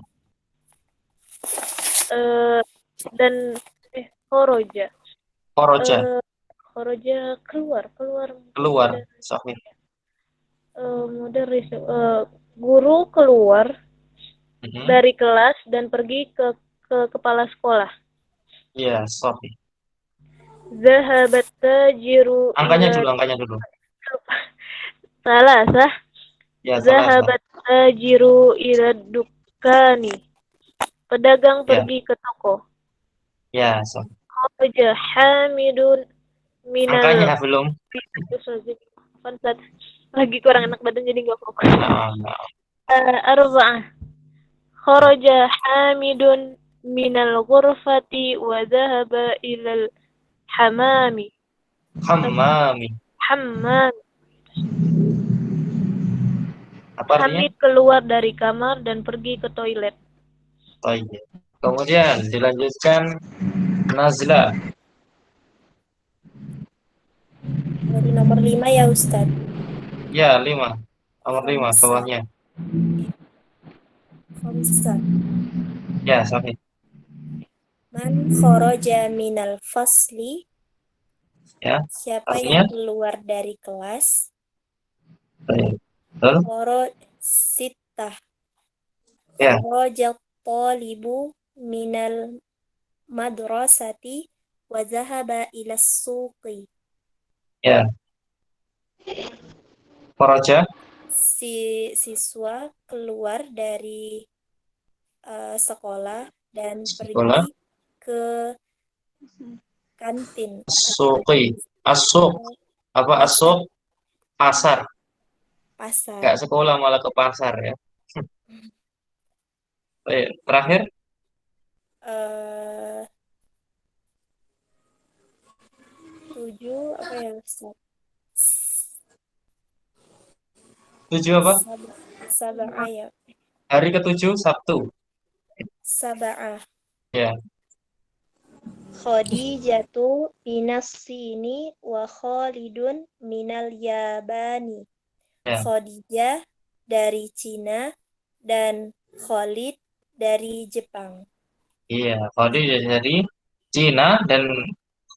Dan kharaja. Koroja. Kharaja keluar. Keluar. Sahih. Mudarris, guru keluar Mhm. dari kelas dan pergi ke kepala sekolah. Iya, sahih. Zahabat tajiru Angkanya ila dulu. salah. Ya, salah. Zahabat tajiru ila dukani. Pedagang Ya. pergi ke toko. Ya, sahih. Kharaja Hamidun Angkanya minal belum. Fansat. Lagi kurang enak badan jadi nggak fokus. Nah, Arba'ah. Kharaja Hamidun minal ghurfati wa dhahaba ilal hamami. Hammami. Hammam. Apa artinya? Hamid keluar dari kamar dan pergi ke toilet. Baik. Kemudian dilanjutkan Nazla. Dari nomor 5 ya Ustadz. Ya, 5. Nomor 5 Khamsah. bawahnya. Khamsah. Ya, sahih. Man kharaja minal fasli. Ya, Siapa artinya? yang keluar dari kelas? Baik. Betul? Kharaj sittah. Ya. Kharaja talibu minal madrasati wa zahaba ila suqi. Ya. Koroja. Siswa keluar dari sekolah dan Sekolah. pergi ke kantin. Suqi. Asuk. Apa asuk? Pasar. Pasar. Gak sekolah malah ke pasar ya. Baik. Terakhir. Eh, 7 apa ya Ustaz? 7 apa? Sab'ah ya. Hari ke-7 Sabtu. Sab'ah. Ya. Khadijatu minas sini wa Khalidun minal yabani. Ya. Khadijah dari Cina dan Khalid dari Jepang. Iya, Khalid dari Cina dan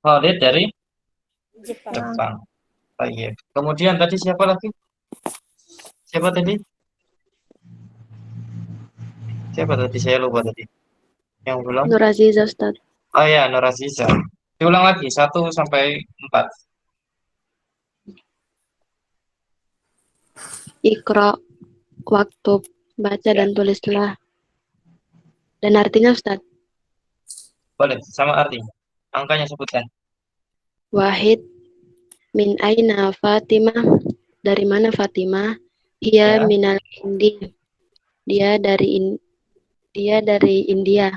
Khalid dari Jepang. Jepang. Baik. Kemudian tadi siapa lagi? Siapa tadi? Siapa tadi? Saya lupa tadi. Yang belum? Nur Aziza Ustaz. Oh ya, Nur Aziza. Diulang lagi 1 sampai 4. Iqra, waktub, baca dan tulislah. Dan artinya Ustaz. Boleh, sama arti. Angkanya sebutkan. Wahid, min aina Fatimah. Dari mana Fatimah? Ia Ya. minal Hindi. Dia dari India.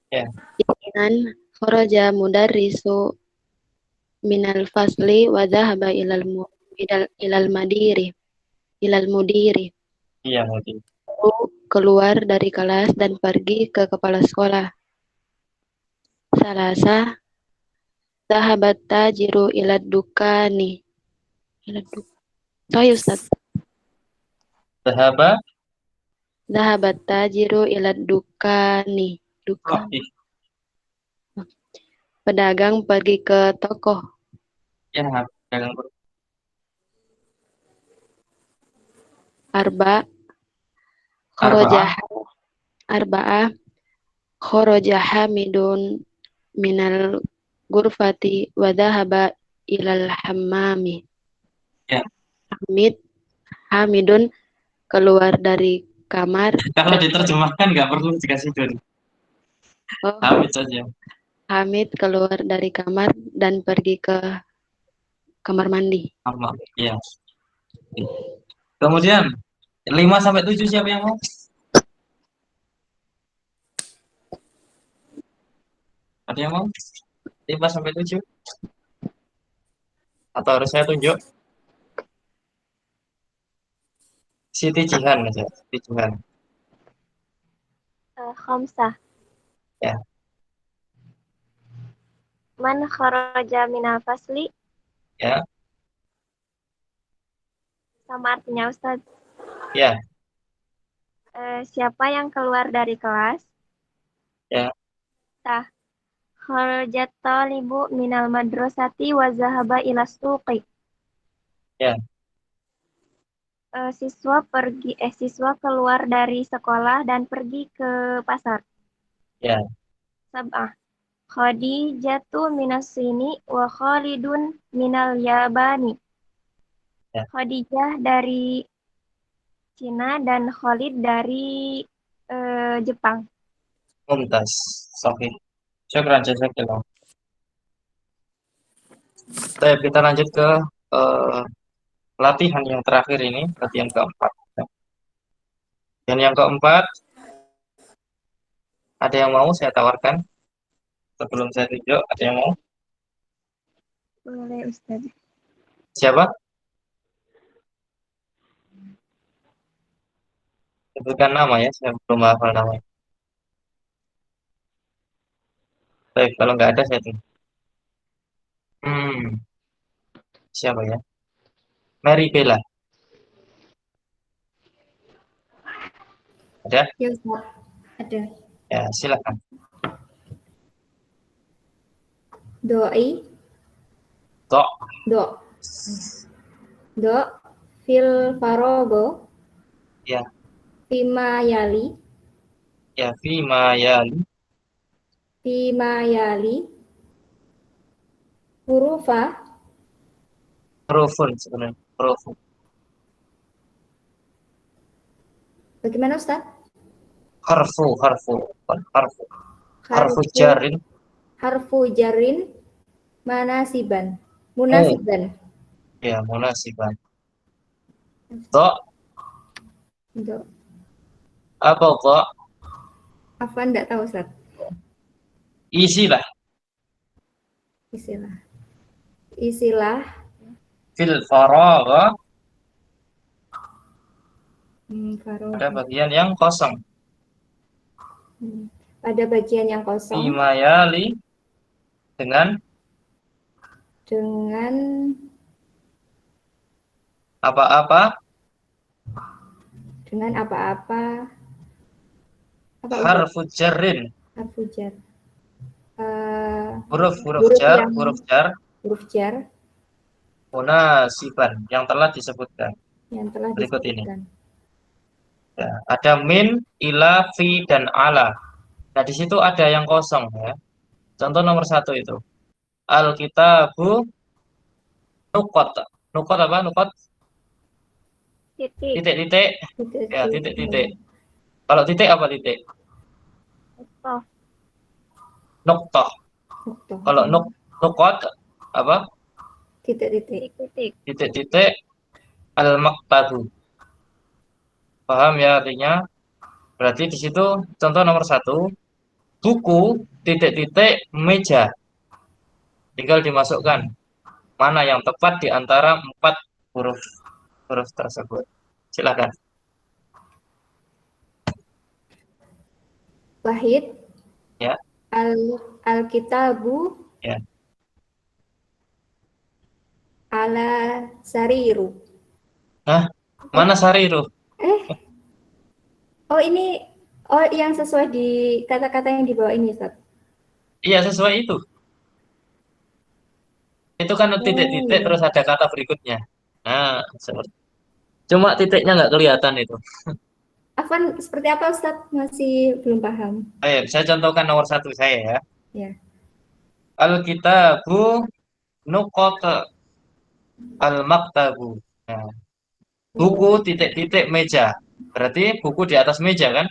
Ya. Isnan kharaja mudarrisu minal fasli wa dhahaba ilal mudiri. Iya, mungkin. Keluar dari kelas dan pergi ke kepala sekolah. Salasa dhahabat tajiru ilad dukani. Sorry Ustaz. Sahabat. Dhahabat tajiru ilad dukani. Pedagang pergi ke toko. Ya, pedagang. Arba'ah kharaja Hamidun minal gurfati wa dhahaba ilal hammami. Ya. Hamidun keluar dari kamar. Kalau diterjemahkan nggak perlu dikasih dun. Oh, Hamid saja. Hamid keluar dari kamar dan pergi ke kamar mandi. Sama. Ya. Kemudian 5 sampai 7 siapa yang mau? Ada yang mau? 5 sampai 7? Atau harus saya tunjuk? Siti Jihan aja. Siti Jihan. Khamsah. Ya. Man kharaja minal fasli. Ya. Sama artinya Ustaz. Ya. Siapa yang keluar dari kelas? Ya. Kharajat talibu minal madrasati wa zahaba ila suqi. Ya. Siswa keluar dari sekolah dan pergi ke pasar. Ya. Sab'ah. Khadijatu minas sini wa Khalidun minal Yabani. Ya. Khadijah dari Cina dan Khalid dari Jepang. Mumtaz. Sahih. Syukran jazakallah. Baik, kita lanjut ke latihan yang terakhir ini, latihan keempat. Dan yang keempat, ada yang mau saya tawarkan? Sebelum saya tunjuk, ada yang mau? Boleh Ustaz. Siapa? Sebutkan nama ya, saya belum hafal namanya. Baik, kalau nggak ada saya tunjuk. Siapa ya? Mary Bella. Ada? Ya Ustaz, ada. Ya, silakan. Doi, Tok. do, fil farogo, Ya. fima yali, Ya, Fima Yali. hurufa, Hurufun sebenarnya. Hurufun. bagaimana Ustaz? Harfu. Harfu Harfu, jarin. harfu jarin, munasiban. Ya, munasiban. Tok. Do. Apa tok? Apa enggak tahu Ustaz? Isilah. Isilah Fil faragha. farogo. Pada bagian yang kosong. Pada bagian yang kosong Fima Yali. Dengan apa-apa. dengan apa-apa. Harfu jarin. Harfu jar. Huruf jar. Huruf jar Munasiban yang telah disebutkan. yang telah Berikut disebutkan. Ya, ada min, ila, fi, dan ala. Nah, di situ ada yang kosong ya. Contoh nomor 1 itu. Alkitabu nukot. Nukot apa? Nukot? Titik-titik. Ya, titik-titik. Kalau titik apa titik? Nuktoh. Kalau nukot apa? Titik-titik. Titik-titik. Al-maktabu. Paham ya artinya? Berarti di situ contoh nomor 1, buku titik-titik meja. Tinggal dimasukkan mana yang tepat di antara 4 huruf tersebut. Silakan. Wahid. Ya. Al-kitabu. Ya. Ala sariru. Hah? Mana sariru? Oh yang sesuai di kata-kata yang di bawah ini Ustaz. Iya, sesuai itu. Itu kan titik-titik terus ada kata berikutnya. Nah, seperti. Cuma titiknya nggak kelihatan itu. Afwan, seperti apa Ustaz? Masih belum paham. Ayo, saya contohkan nomor 1 saya ya. Ya. Al-kitabu nukot al-maktabu. Nah, buku titik-titik meja. Berarti buku di atas meja kan?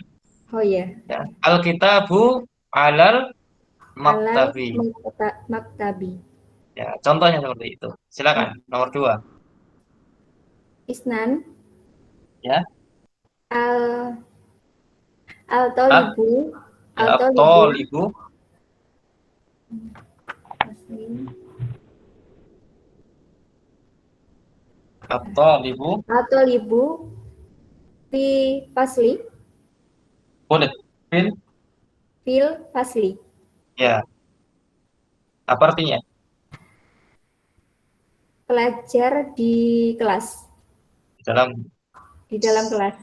Oh iya. Ya. Al-kitabu alal alal Maktabi. maktabi. Ya, contohnya seperti itu. Silakan. Nomor 2. Isnan Ya. al At, tolibu ya, al tolibu tolibu. At-talibu. al tolibu fi fasli Boleh. Fil. fil fasli. Ya. Apa artinya? Pelajar di kelas, Dalam di dalam kelas.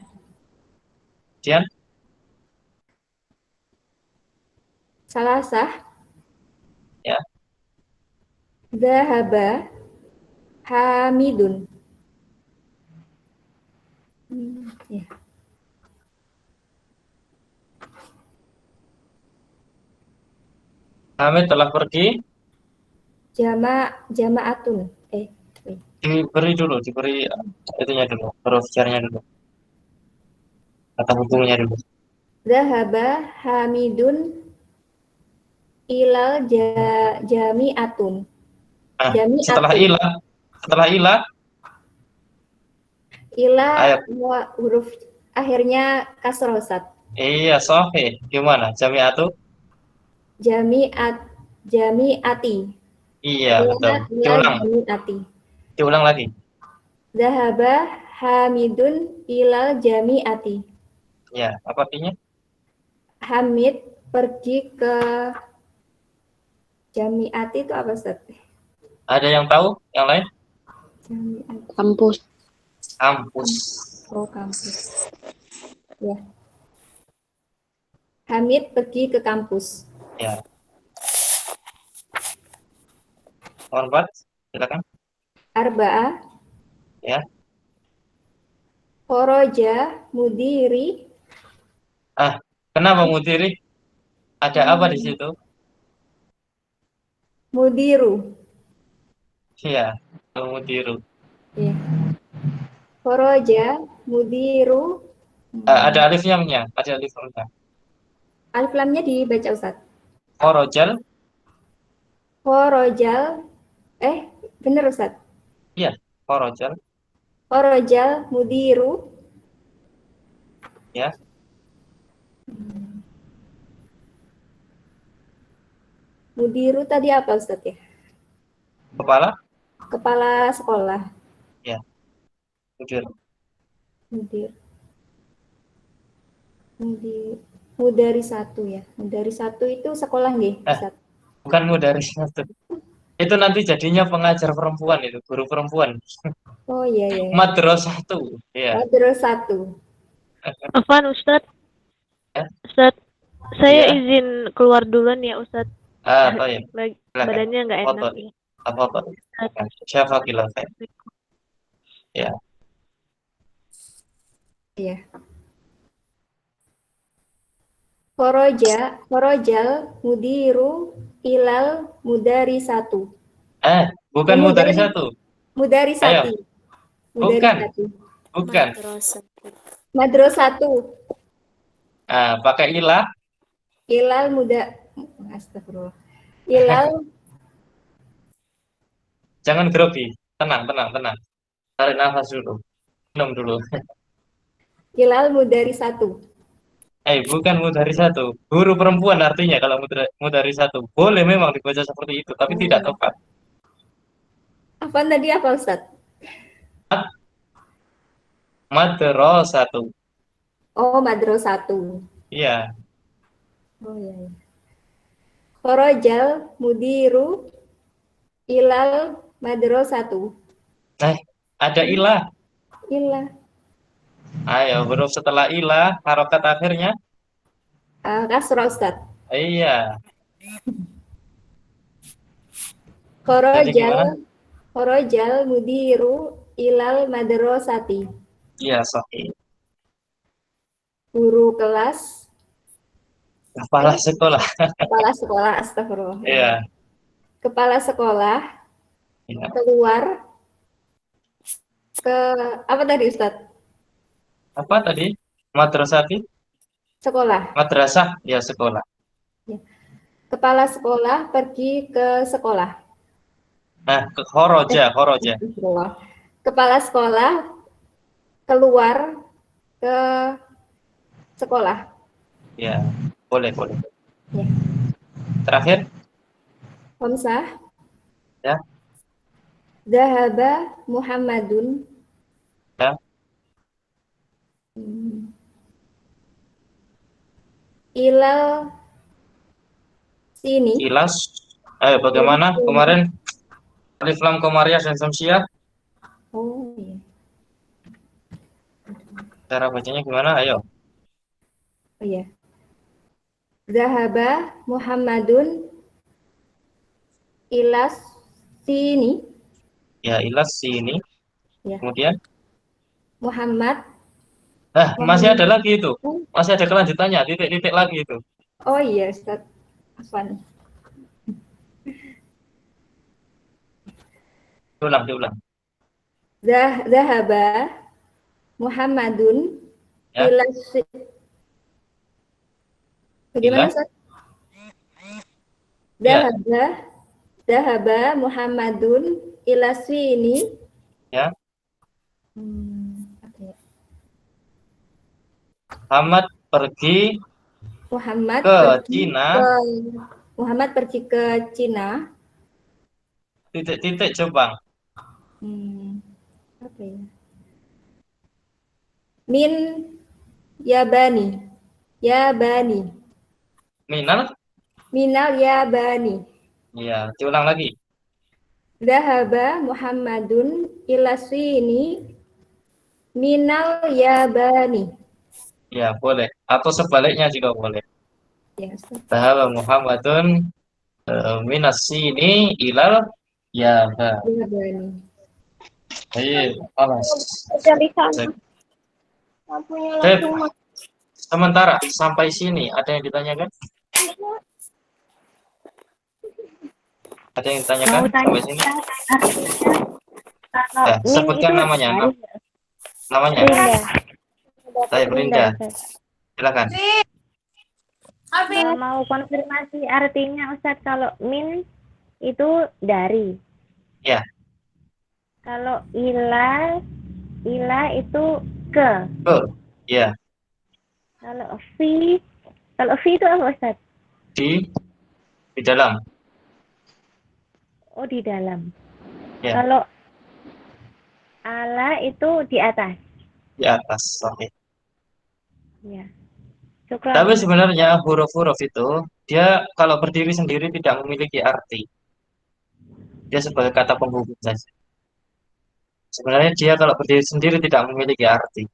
Dian. Salasah Ya. Dhahaba Hamidun. Ya. Hamid telah pergi. Jama'atun. Diberi itunya dulu, huruf jarnya dulu, kata hubungnya dulu. Dhahaba Hamidun ilal jami'atun. Nah, Jami'atun. setelah ilah, Ila ayo. huruf akhirnya kasroh, Ustaz. Iya, sahih. Gimana? Jami'atu? Jami'ati. Iya, betul. Ilal jami'ati. Diulang lagi. Dhahaba Hamidun ilal jami'ati. Ya, apa artinya? Hamid pergi ke jami'ati itu apa, Ustaz? Ada yang tahu? Yang lain? Jami'ati. Kampus. Kampus. Oh, kampus. Ya. Hamid pergi ke kampus. Ya. Nomor 4, silakan. Arba'ah. Ya. Khoroja mudiri. Kenapa mudiri? Ada apa di situ? Mudiru. Iya, mudiru. Ya. Khoroja mudiru. Ada alif lamnya, ada alif lamnya. Alif lamnya dibaca, Ustaz. Korojal. Khorojal. Bener, Ustaz. Iya, korojal. Khorojal mudiru. Ya. Mudiru tadi apa, Ustaz ya? Kepala. Kepala sekolah. Ya. Mudir. Mudari satu ya. Mudari satu itu sekolah nggih, Ustaz? Bukan mudari satu. Itu nanti jadinya pengajar perempuan itu, guru perempuan. Oh iya iya. Madrasah satu. Iya. Madrasah satu. Afwan, Ustadz. Ya. Ustadz, saya Iya. izin keluar duluan ya, Ustadz. Baik. Badannya nggak enak Foto. ya. Apa? Siapa bilang saya? Ya. Iya. Korojal mudiru ilal mudari satu. Bukan mudari satu. Mudari satu. Bukan. Madrasatu. Pakai ilah. Ilal astagfirullah. Ilal Jangan grogi. Tenang. Tarik nafas dulu. Minum dulu. ilal mudari satu. Bukan mudari satu. Guru perempuan artinya kalau mudari satu. Boleh memang dibaca seperti itu, tapi tidak tepat. Apa tadi apa, Ustaz? Madrasatu. Oh, madrasatu. Iya. Oh iya. Korojal mudiru ilal madrasatu. Ada ilah. Ilah. Ayo, huruf setelah ilah, harokat akhirnya. Kasroh, Ustaz. Iya. Jadi gimana? Korojal mudiru ilal madrasati. Iya, sahih. Guru kelas. Kepala sekolah. Kepala sekolah, astagfirullah. Iya. Kepala sekolah Iya. keluar ke apa tadi, Ustaz? Apa tadi? Madrasati? Sekolah. Madrasah, ya sekolah. Kepala sekolah pergi ke sekolah. Nah, khoroja. Kepala sekolah keluar ke sekolah. Ya, boleh. Ya. Terakhir, Hamzah. ya. Dhahaba Muhammadun. Ya. Ilal sini. Ilas. Bagaimana kemarin Alif Lam Komariah dan Samsiah? Oh iya. Cara bacanya gimana? Ayo. Oh iya. Dhahaba Muhammadun ilas sini. Ya, ilas sini. Ya. Kemudian, Muhammad. masih ada lagi itu. Masih ada kelanjutannya, titik-titik lagi itu. Oh iya, Ustaz. Afwan. Diulang. Dhahaba Muhammadun Ya. ilas Bagaimana, Ustaz? Dhahaba Muhammadun ilas sini. Ya. Oke. Muhammad pergi ke Cina. Muhammad pergi ke Cina. Titik-titik Jepang. Apa ya? Min Yabani. Minal Yabani. Ya, diulang lagi. Dhahaba Muhammadun ila sini minal Yabani. Ya, boleh. Atau sebaliknya juga boleh. Ya, Ustaz. Dhahaba Muhammadun minas sini ilal Yaba. Yabani. Baik, alas. Lampunya langsung mati. Sementara sampai sini ada yang ditanyakan? Ada yang ditanyakan sampai sini? Ya, sebutkan namanya. Namanya. Saya Berinda. Silakan. Mau konfirmasi artinya Ustadz, kalau min itu dari. Ya. Kalau ila itu ke. Ya. Kalau fi itu apa Ustadz? Di dalam. Oh, di dalam. Ya. Kalau ala itu di atas. Di atas, oke. Ya. Syukran. Tapi sebenarnya huruf-huruf itu dia kalau berdiri sendiri tidak memiliki arti. Dia sebagai kata penghubung saja. Sebenarnya dia kalau berdiri sendiri tidak memiliki arti.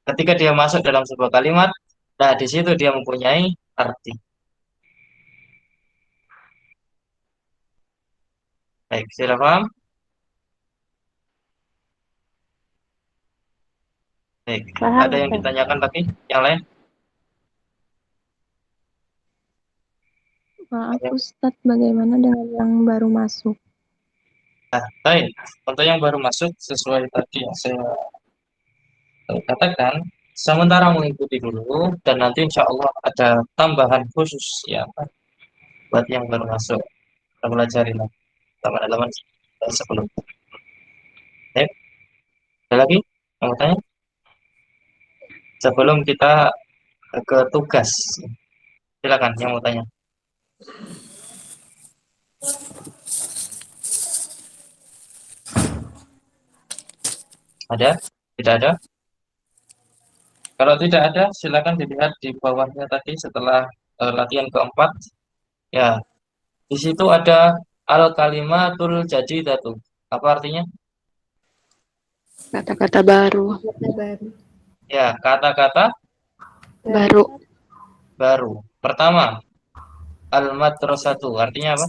Ketika dia masuk dalam sebuah kalimat, nah di situ dia mempunyai arti. Baik, sudah paham? Baik, Paham, ada yang Ustaz. ditanyakan lagi? Yang lain? Maaf Ustadz, bagaimana dengan yang baru masuk? Nah, baik. Untuk yang baru masuk, sesuai tadi yang saya katakan, sementara mengikuti dulu, dan nanti insya Allah ada tambahan khusus ya buat yang baru masuk. Kita pelajari lagi teman-teman sebelum. Baik. Ada lagi yang mau tanya? Sebelum kita ke tugas, silakan yang mau tanya. Ada? Tidak ada? Kalau tidak ada, silakan dilihat di bawahnya tadi setelah latihan keempat. Ya, di situ ada al-kalimatul jadidatu. Apa artinya? Kata-kata baru. Ya, kata-kata Baru. Pertama, al-madrasatu. Artinya apa?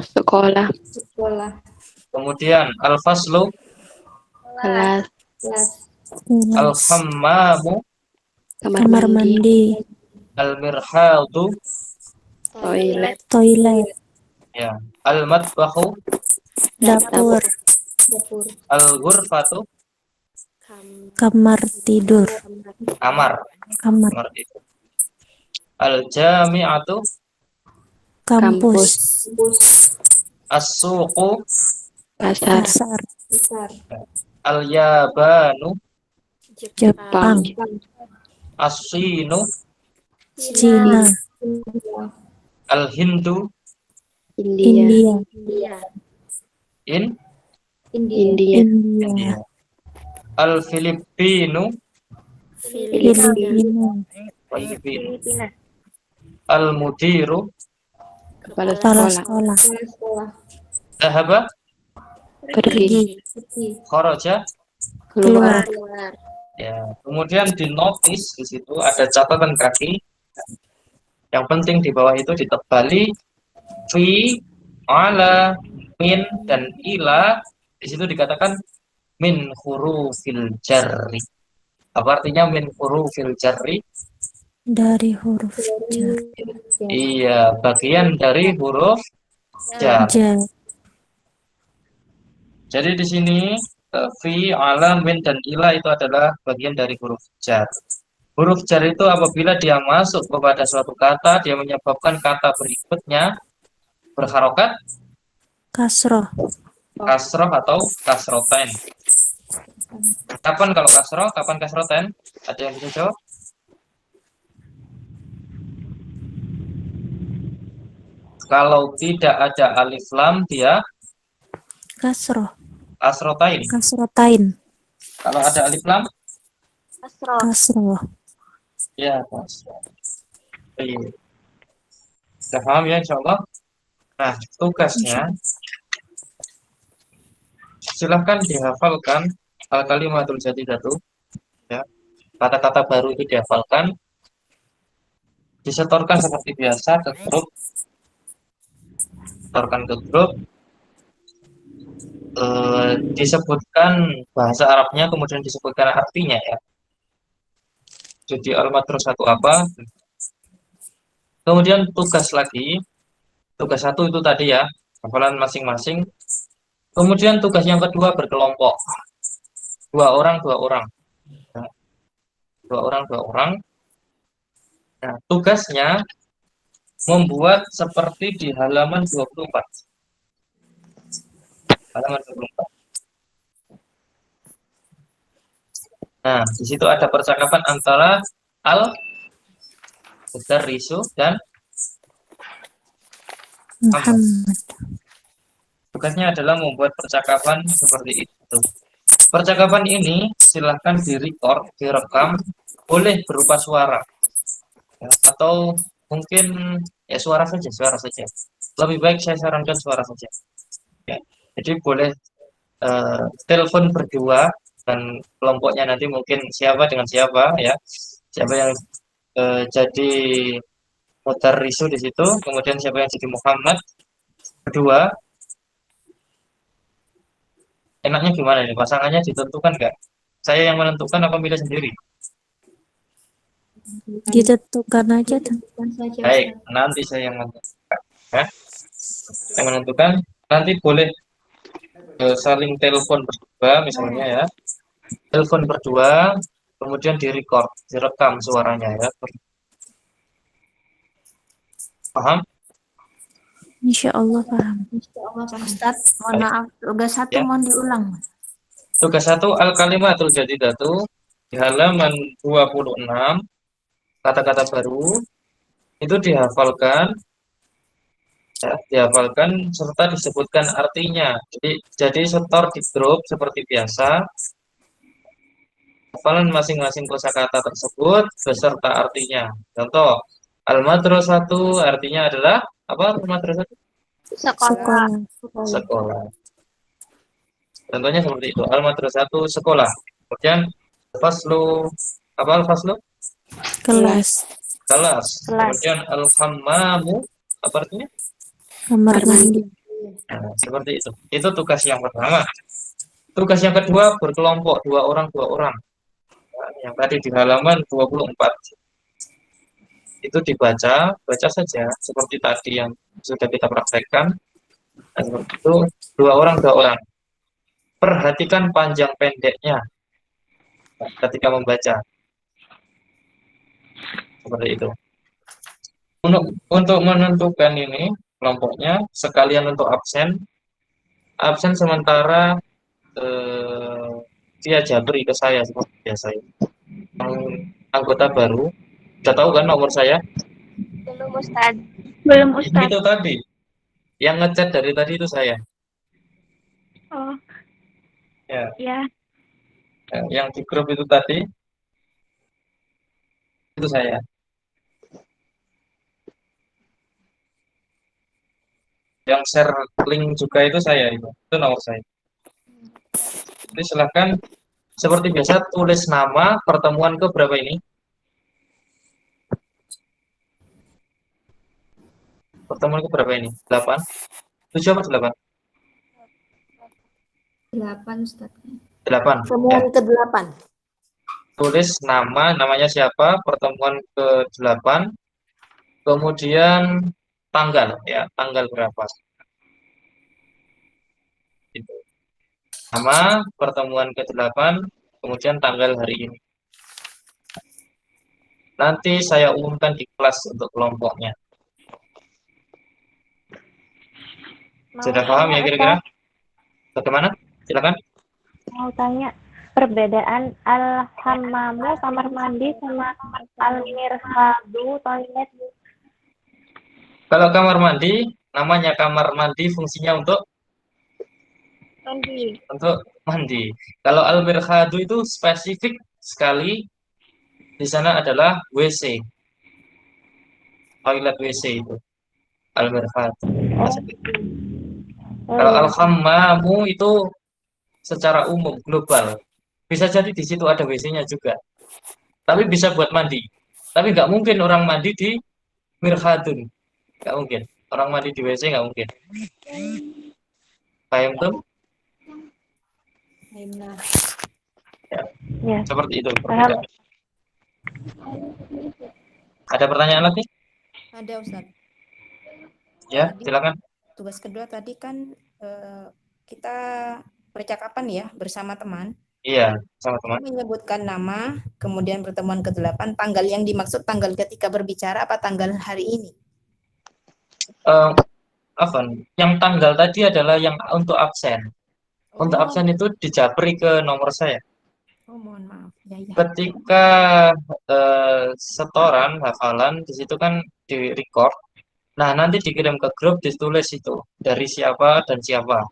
Sekolah. Kemudian al-faslu, Kelas. al-hammamu, Kamar mandi. al-mirhadu, Toilet. ya, al-matbahu, Dapur. al-ghurfatu, Kamar tidur. kamar tidur. Al-jami'atu, kampus, As-suqu, pasar, pasar, Besar. al-yabanu, Jepang, as-sinu, Cina, al-hindu, India, India, in India, India, al-filipinu, Filipina, Filipina, al-mudiru, kepala kepala sekolah, sekolah, dhahaba, pergi, kharaja. keluar, Ya, kemudian di notis di situ ada catatan kaki. Yang penting di bawah itu ditebali fi, ala, min dan ila. Di situ dikatakan min hurufil jarri. Apa artinya min hurufil jarri? dari huruf jar, Iya, bagian dari huruf jar. jar, Jadi di sini fi, ala, min dan ila itu adalah bagian dari huruf jar. Huruf jar itu apabila dia masuk kepada suatu kata, dia menyebabkan kata berikutnya berharokat, kasroh, kasroh atau kasroten. Kapan kalau kasroh, kapan kasroten? Ada yang bisa jawab? Kalau tidak ada alif lam, dia kasroh, kasrotain. kasrotain, Kalau ada alif lam, Kasroh. kasroh, ya kasroh. Iya. Sudah paham ya, insya Allah. Nah, tugasnya silahkan dihafalkan al-kalimatul jadidatu, ya. Kata-kata baru itu dihafalkan, disetorkan seperti biasa ke grup, setorkan ke grup, disebutkan bahasa Arabnya, kemudian disebutkan artinya ya. Jadi al-madrasah itu apa? Kemudian tugas lagi, tugas satu itu tadi ya, hafalan masing-masing. Kemudian tugas yang kedua berkelompok, dua orang, ya. Dua orang. Nah, tugasnya membuat seperti di halaman 24. Halaman 24. Nah, di situ ada percakapan antara al-mudarrisu dan Muhammad, tugasnya adalah membuat percakapan seperti itu. Percakapan ini silahkan direcord, direkam, boleh berupa suara, ya, atau mungkin ya suara saja. Lebih baik saya sarankan suara saja. Ya. Jadi boleh telepon berdua dan kelompoknya nanti mungkin siapa dengan siapa ya, siapa yang jadi mudarrisu di situ, kemudian siapa yang jadi Muhammad berdua. Enaknya gimana nih? Pasangannya ditentukan nggak? Saya yang menentukan apa milih sendiri? ditentukan aja tuh. Baik, nanti saya yang menentukan. Ya. Yang menentukan nanti boleh saling telepon berdua misalnya ya. Telepon berdua, kemudian direcord, direkam suaranya ya. Paham? Insya Allah paham. Ustaz, mohon maaf, tugas satu Ya. mohon diulang. Tugas 1 al-kalimatul jadidatu di halaman 26, kata-kata baru itu dihafalkan, ya, dihafalkan serta disebutkan artinya. Jadi setor di grup seperti biasa. Hafalan masing-masing kosakata tersebut beserta artinya. Contoh, al-madrasatu artinya adalah apa? Al-madrasatu Sekolah. sekolah. Contohnya seperti itu. Al-madrasatu sekolah. Kemudian faslu, apa al-faslu? Kelas, Kelas. Kemudian al-hammamu apa artinya? kamar mandi, Nah, seperti itu. Itu tugas yang pertama. Tugas yang kedua berkelompok dua orang. Nah, yang tadi di halaman 24 itu baca saja seperti tadi yang sudah kita praktekkan. Nah, seperti itu dua orang. Perhatikan panjang pendeknya ketika membaca seperti itu. Untuk menentukan ini kelompoknya sekalian untuk absen sementara via Jabri ke saya seperti biasa. Yang anggota baru, sudah tahu kan nomor saya? Belum Ustadz. Belum Ustadz. Itu tadi, yang ngechat dari tadi itu saya. Oh. Ya. Ya. Yang di grup itu tadi, itu saya. Yang share link juga itu saya, itu nomor saya. Jadi silakan seperti biasa tulis nama pertemuan ke berapa ini? Pertemuan ke berapa ini? 8? 7 apa 8? 8 Ustaz. 8. Pertemuan Ya. ke-8. Tulis namanya siapa, pertemuan ke-8, kemudian tanggal, ya, tanggal berapa. Gitu. Nama, pertemuan ke-8, kemudian tanggal hari ini. Nanti saya umumkan di kelas untuk kelompoknya. Sudah paham ya kira-kira? Bagaimana? Silakan. Mau tanya perbedaan al-hammamu kamar mandi sama al-mirhadu toilet. Kalau kamar mandi, namanya kamar mandi fungsinya untuk mandi. Kalau al-mirhadu itu spesifik sekali, di sana adalah WC. Toilet WC itu. Al-mirhadu. Kalau al-hammamu itu secara umum, global. Bisa jadi di situ ada WC-nya juga. Tapi bisa buat mandi. Tapi nggak mungkin orang mandi di mirhadun. Nggak mungkin. Orang mandi di WC nggak mungkin. Paham tuh? Ya. Seperti itu. Ada pertanyaan lagi? Ada Ustaz. Ya, silakan. Tugas kedua tadi kan kita percakapan ya bersama teman. Iya, sama teman. Menyebutkan nama, kemudian pertemuan ke-8, tanggal yang dimaksud tanggal ketika berbicara apa tanggal hari ini? Yang tanggal tadi adalah yang untuk absen. Untuk absen itu dijabri ke nomor saya. Oh, mohon maaf. Ya. Ketika setoran hafalan di situ kan di record. Nah, nanti dikirim ke grup ditulis itu dari siapa dan siapa.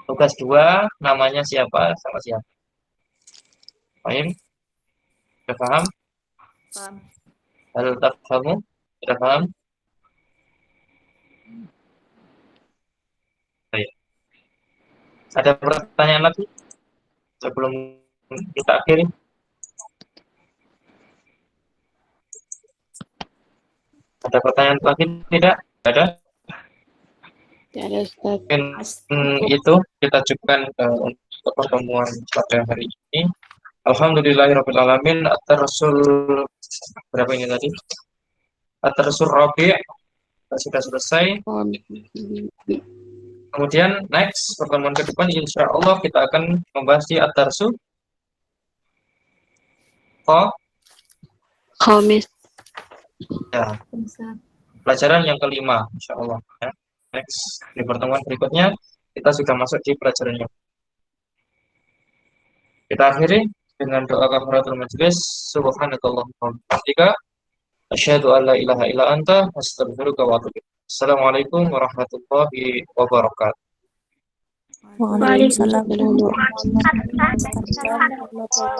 Tugas 2 namanya siapa sama siapa. Paham? Sudah paham? Paham. Hal tafhamu? Sudah paham? Baik. Ada pertanyaan lagi sebelum kita akhiri? Ada pertanyaan lagi? Tidak? Ada? Tidak ada Ustaz. Mungkin itu kita cukupkan untuk pertemuan pada hari ini. Alhamdulillahirrahmanirrahim. At-Tarsul berapa ini tadi? At-Tarsul Rabi' sudah selesai. Kemudian next pertemuan ke depan insya Allah kita akan membahas di At-Tarsul Khamis. Ya, pelajaran yang kelima insya Allah. Ya. Next di pertemuan berikutnya kita sudah masuk di pelajaran yang kita akhiri dengan doa kafaratul majelis. Subhanakallahumma wa bihamdika asyhadu an la ilaha illa anta astaghfiruka wa atubu ilaik. Assalamualaikum warahmatullahi wabarakatuh. Waalaikumsalam warahmatullahi wabarakatuh.